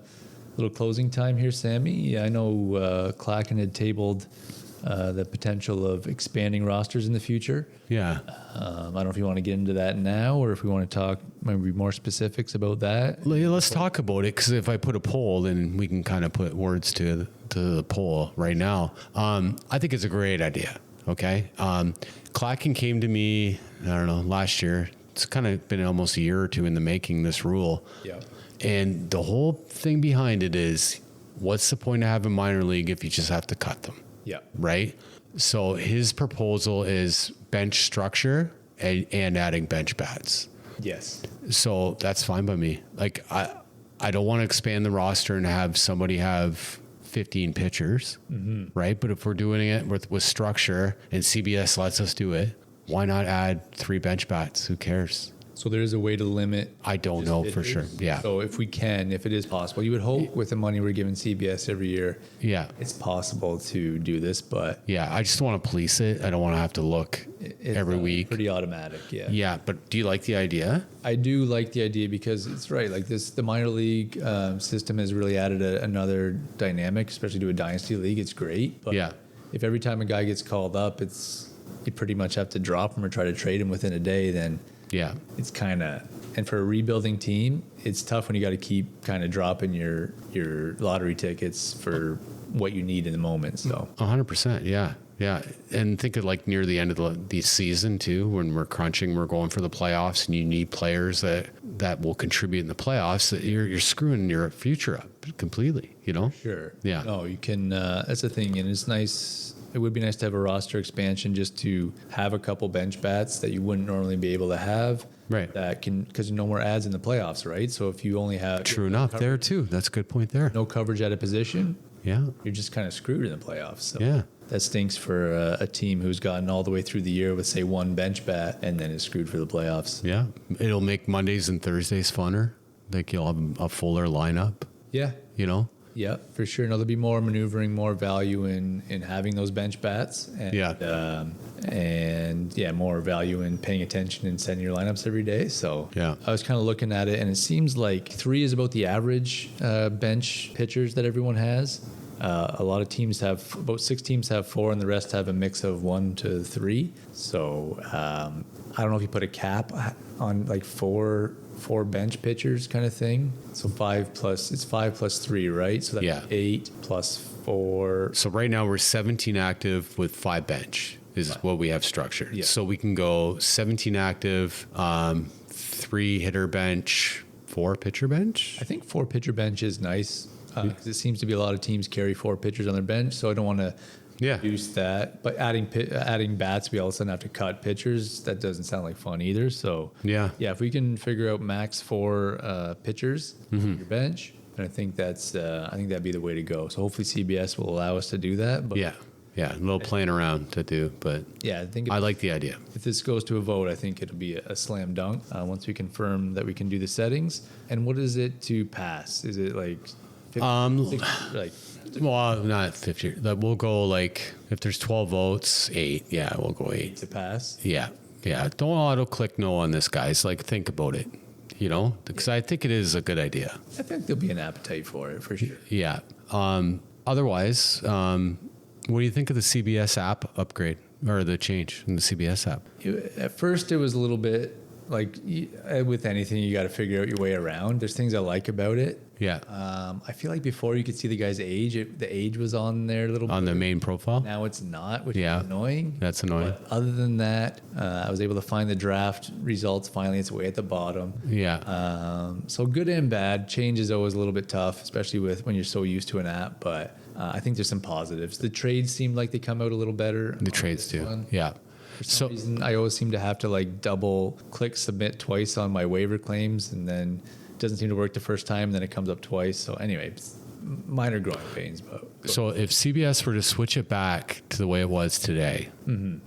closing time here, Sammy. I know Clacken had tabled the potential of expanding rosters in the future. Yeah. I don't know if you want to get into that now or if we want to talk maybe more specifics about that. Let's talk about it, because if I put a poll, then we can kind of put words to the poll right now. I think it's a great idea. Okay. Clacken came to me, I don't know, last year. It's kind of been almost a year or two in the making, this rule. Yeah. And the whole thing behind it is, what's the point of having minor league if you just have to cut them? Yeah. Right? So his proposal is bench structure and adding bench bats. Yes. So that's fine by me. Like, I don't want to expand the roster and have somebody have 15 pitchers, right? But if we're doing it with structure and CBS lets us do it, why not add 3 bench bats? Who cares? So there is a way to limit. I don't know for sure. Yeah. So if it is possible, you would hope with the money we're giving CBS every year, Yeah. it's possible to do this, but Yeah. I just want to police it. I don't want to have to look it's every week. pretty automatic. Yeah. Yeah. But do you like the idea? I do like the idea because it's right. Like the minor league system has really added another dynamic, especially to a dynasty league. It's great. But Yeah. if every time a guy gets called up, you pretty much have to drop him or try to trade him within a day, then Yeah. it's kind of, and for a rebuilding team, it's tough when you got to keep kind of dropping your lottery tickets for what you need in the moment. So 100%. Yeah. Yeah. And think of like near the end of the season too, when we're crunching, we're going for the playoffs, and you need players that will contribute in the playoffs. That you're screwing your future up completely, you know? sure, Yeah. no, you can. That's the thing, and it's nice. It would be nice to have a roster expansion just to have a couple bench bats that you wouldn't normally be able to have. Right. That can, because no more ads in the playoffs, right? So if you only have True enough. There too. That's a good point there. no coverage at a position, Yeah. you're just kind of screwed in the playoffs. So Yeah. that stinks for a team who's gotten all the way through the year with, say, one bench bat and then is screwed for the playoffs. Yeah. It'll make Mondays and Thursdays funner. Like you'll have a fuller lineup, Yeah. you know? Yeah, for sure. No, there'll be more maneuvering, more value in having those bench bats. And, Yeah. and yeah, more value in paying attention and setting your lineups every day. So Yeah. I was kind of looking at it, and it seems like 3 is about the average bench pitchers that everyone has. A lot of teams have, about 6 teams have 4, and the rest have a mix of 1 to 3. So I don't know if you put a cap on like four bench pitchers kind of thing. So 5 plus 3, right? So that's Yeah. 8 plus 4. So right now we're 17 active with 5 bench is what we have structured. Yeah. So we can go 17 active, 3 hitter bench, 4 pitcher bench. I think 4 pitcher bench is nice because it seems to be a lot of teams carry 4 pitchers on their bench. So I don't want to Yeah. reduce that. But adding bats, we all of a sudden have to cut pitchers. That doesn't sound like fun either. So Yeah. if we can figure out max 4 pitchers on your bench, then I think that'd be the way to go. So hopefully CBS will allow us to do that. But Yeah. Yeah. A little playing around to do, but yeah, I think I like the idea. if this goes to a vote, I think it'll be a slam dunk once we confirm that we can do the settings. And what is it to pass? Is it like 50, 60, like Well, not 50. We'll go like, if there's 12 votes, 8. Yeah, we'll go 8. to pass? Yeah. Yeah. Don't auto click no on this, guys. Like, think about it, you know, because I think it is a good idea. I think there'll be an appetite for it for sure. Yeah. Otherwise, what do you think of the CBS app upgrade or the change in the CBS app? At first, it was a little bit like with anything, you got to figure out your way around. There's things I like about it. Yeah. I feel like before you could see the guy's age. The age was on there a little bit. On the main profile? Now it's not, which Yeah. is annoying. That's annoying. But other than that, I was able to find the draft results finally. It's way at the bottom. Yeah. So good and bad. Change is always a little bit tough, especially when you're so used to an app. But I think there's some positives. The trades seem like they come out a little better. The trades this too. one. Yeah. For some reason, I always seem to have to like double click submit twice on my waiver claims, and then doesn't seem to work the first time, then it comes up twice. So anyway, it's minor growing pains. But So if CBS were to switch it back to the way it was today,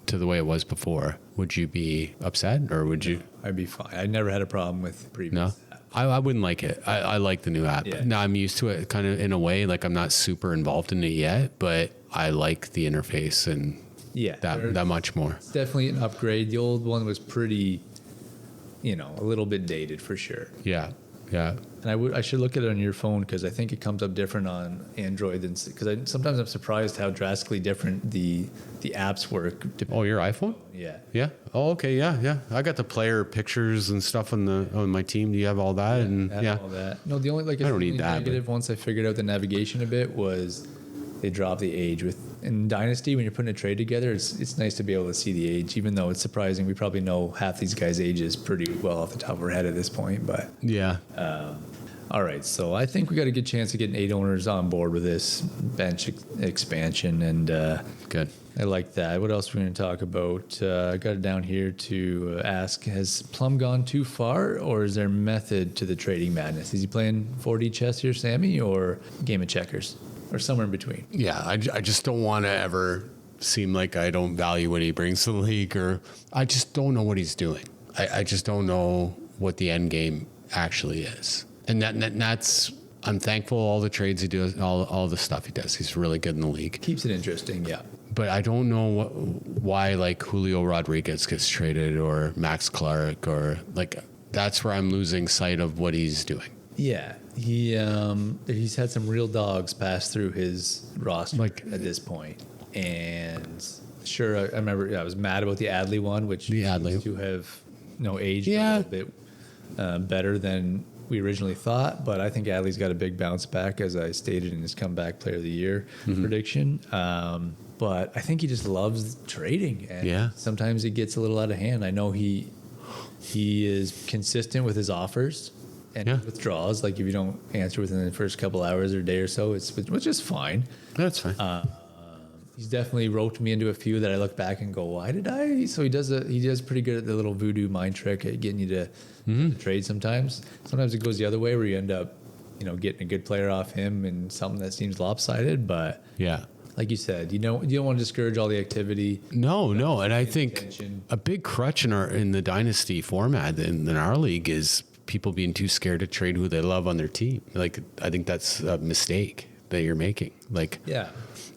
to the way it was before, would you be upset or would you? I'd be fine. I never had a problem with previous. No, I wouldn't like it. I like the new app. Yeah. Now I'm used to it kind of in a way, like I'm not super involved in it yet, but I like the interface and Yeah, that much more. It's definitely an upgrade. The old one was pretty, a little bit dated for sure. Yeah. Yeah. And I should look at it on your phone because I think it comes up different on Android than because sometimes I'm surprised how drastically different the apps work. Oh, your iPhone? Yeah. Yeah. Oh, okay. Yeah. Yeah. I got the player pictures and stuff on my team. Do you have all that? And yeah. All that. No, the only I don't need that, negative once I figured out the navigation a bit was they dropped the age in Dynasty when you're putting a trade together. It's nice to be able to see the age, even though it's surprising. We probably know half these guys' ages pretty well off the top of our head at this point. But Yeah. all right, so I think we got a good chance of getting 8 owners on board with this bench expansion, and Good. I like that. What else are we going to talk about? I got it down here to ask, has Plum gone too far, or is there method to the trading madness? Is he playing 4D chess here, Sammy, or game of checkers, or somewhere in between? Yeah. I just don't want to ever seem like I don't value what he brings to the league, or I just don't know what he's doing. I just don't know what the end game actually is. And that's, I'm thankful all the trades he does, all the stuff he does. He's really good in the league. Keeps it interesting, yeah. But I don't know why like Julio Rodriguez gets traded or Max Clark or like that's where I'm losing sight of what he's doing. Yeah, he's had some real dogs pass through his roster at this point. And sure, I remember I was mad about the Adley one, which The Adley. seems to have aged a Yeah. little bit better than we originally thought. But I think Adley's got a big bounce back, as I stated in his comeback player of the year prediction. But I think he just loves trading, and sometimes it gets a little out of hand. I know he is consistent with his offers and withdrawals. Like if you don't answer within the first couple hours or day or so, which is fine. That's fine. He's definitely roped me into a few that I look back and go, why did I? So he does pretty good at the little voodoo mind trick at getting you to trade sometimes. Sometimes it goes the other way where you end up, getting a good player off him and something that seems lopsided. But Yeah. like you said, you don't want to discourage all the activity. No, and I think Attention. a big crutch in the dynasty format in our league is people being too scared to trade who they love on their team. Like I think that's a mistake that you're making. Like Yeah.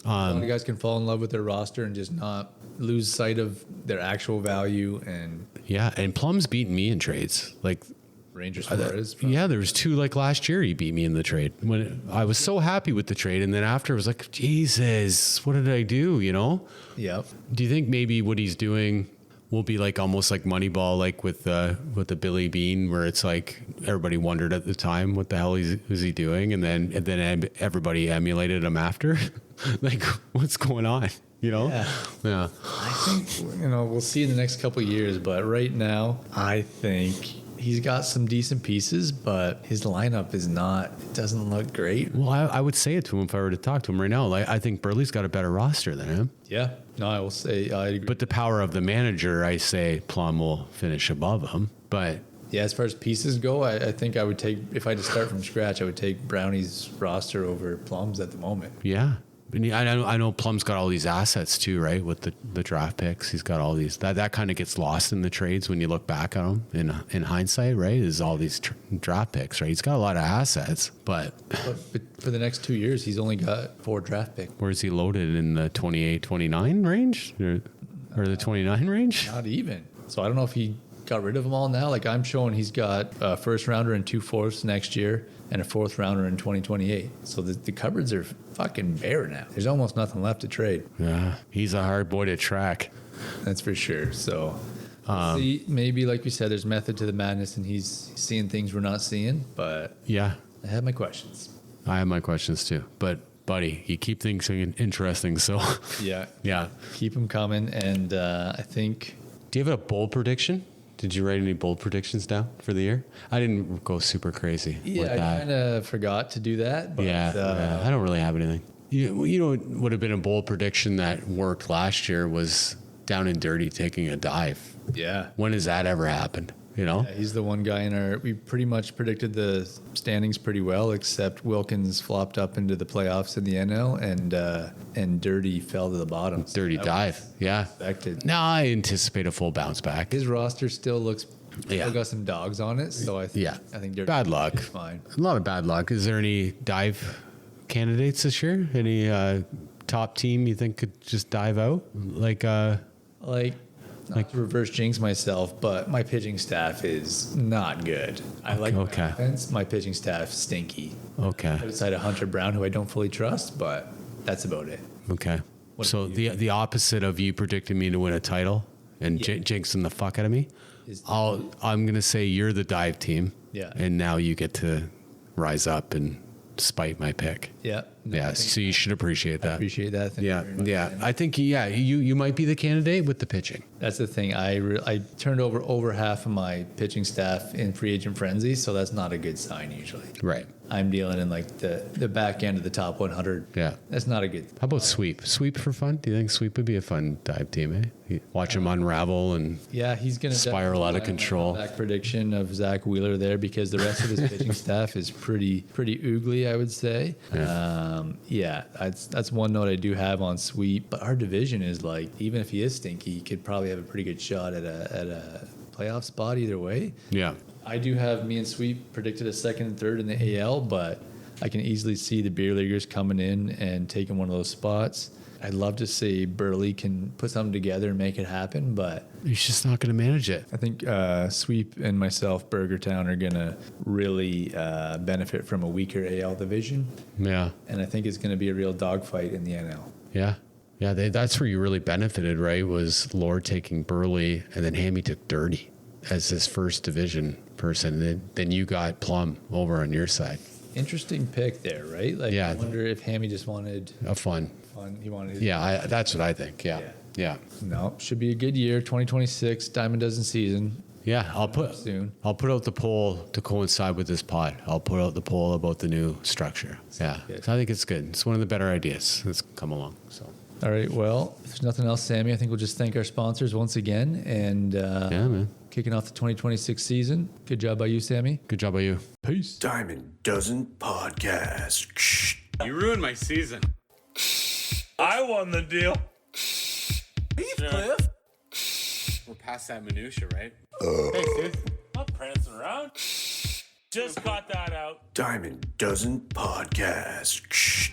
A lot of guys can fall in love with their roster and just not lose sight of their actual value. And yeah, and Plum's beaten me in trades. Like Rangers Flores. yeah, there was 2 like last year he beat me in the trade when I was so happy with the trade, and then after I was like, Jesus, what did I do? Yep. Do you think maybe what he's doing will be like almost like Moneyball, like with the Billy Bean, where it's like everybody wondered at the time what the hell was he doing, and then everybody emulated him after. Like what's going on? Yeah. I think we'll see in the next couple of years, but right now I think he's got some decent pieces, but his lineup it doesn't look great. Well, I would say it to him if I were to talk to him right now. Like I think Burley's got a better roster than him. Yeah. No, I will say I agree. But the power of the manager, I say Plum will finish above him. But yeah, as far as pieces go, I think I would take, if I had to start from scratch, I would take Brownie's roster over Plum's at the moment. yeah. And I know Plum's got all these assets too, right? With the draft picks, he's got all these. That kind of gets lost in the trades when you look back at them in hindsight, right? Is all these draft picks, right? He's got a lot of assets, but for the next 2 years, he's only got 4 draft picks. where's he loaded in the 28, 29 range or the 29 range? Not even. So I don't know if he got rid of them all now. Like I'm showing he's got a first rounder and 2 fourths next year and a 4th rounder in 2028. So the cupboards are fucking bare now. There's almost nothing left to trade. Yeah, he's a hard boy to track. That's for sure. So see, maybe like we said, there's method to the madness and he's seeing things we're not seeing, but Yeah, I have my questions. I have my questions too. But buddy, you keep things interesting. So Yeah. yeah. Keep them coming. And I think Do you have a bold prediction? Did you write any bold predictions down for the year? I didn't go super crazy with I that. kind of forgot to do that. But, Yeah, I don't really have anything. You know what would have been a bold prediction that worked last year was Down and Dirty taking a dive. Yeah. When has that ever happened? you know? Yeah, he's the one guy in our. We pretty much predicted the standings pretty well, except Wilkins flopped up into the playoffs in the NL, and Dirty fell to the bottom. Dirty dive. Yeah. Expected. No, I anticipate a full bounce back. His roster still looks. Yeah. Still got some dogs on it, so I think. Yeah. I think Dirty Bad luck. is fine. A lot of bad luck. Is there any dive candidates this year? Any top team you think could just dive out? Like, Not to reverse jinx myself, but my pitching staff is not good. I like my Okay. offense. My pitching staff stinky. okay. Outside of Hunter Brown, who I don't fully trust, but that's about it. Okay. What So do you the opposite of you predicting me to win a title and Yeah. jinxing the fuck out of me, Is- I'm gonna say you're the dive team. Yeah. And now you get to rise up and spite my pick. Yeah. No, I Yeah. think So you should appreciate that. appreciate that. Thank you Yeah. very much. Yeah. I think you might be the candidate with the pitching. That's the thing. I turned over half of my pitching staff in free agent frenzy, so that's not a good sign usually. Right. I'm dealing in like the back end of the top 100. Yeah. That's not a good. How about sweep? Sweep for fun? Do you think sweep would be a fun dive team, eh? Watch them unravel and Yeah, he's going to Spiral out of control. Back prediction of Zach Wheeler there because the rest of his pitching staff is pretty oogly, I would say. Yeah, that's one note I do have on sweep. But our division is like, even if he is stinky, he could probably have a pretty good shot at a playoff spot either way. yeah. I do have me and Sweep predicted a second and third in the AL, but I can easily see the beer leaguers coming in and taking one of those spots. I'd love to see Burley can put something together and make it happen, but He's just not going to manage it. I think Sweep and myself, Berger Town, are going to really benefit from a weaker AL division, Yeah. and I think it's going to be a real dogfight in the NL. Yeah. Yeah. That's where you really benefited, right? Was Lord taking Burley and then Hammy took Dirty as his first division person. Then you got Plum over on your side. Interesting pick there, right? Like, Yeah. I wonder if Hammy just wanted A fun. fun. He wanted his Yeah. That's what I think. Yeah. Yeah. No, should be a good year. 2026 Diamond Dozen season. Yeah. I'll put out the poll to coincide with this pod. I'll put out the poll about the new structure. Yeah. good. So I think it's good. It's one of the better ideas that's come along. So All right. Well, if there's nothing else, Sammy, I think we'll just thank our sponsors once again and yeah, man. kicking off the 2026 season. Good job by you, Sammy. Good job by you. Peace. Diamond Doesn't Podcast. You ruined my season. I won the deal. Cliff. We're past that minutia, right? Hey, sis. Not prancing around. Just got that out. Diamond Doesn't Podcast.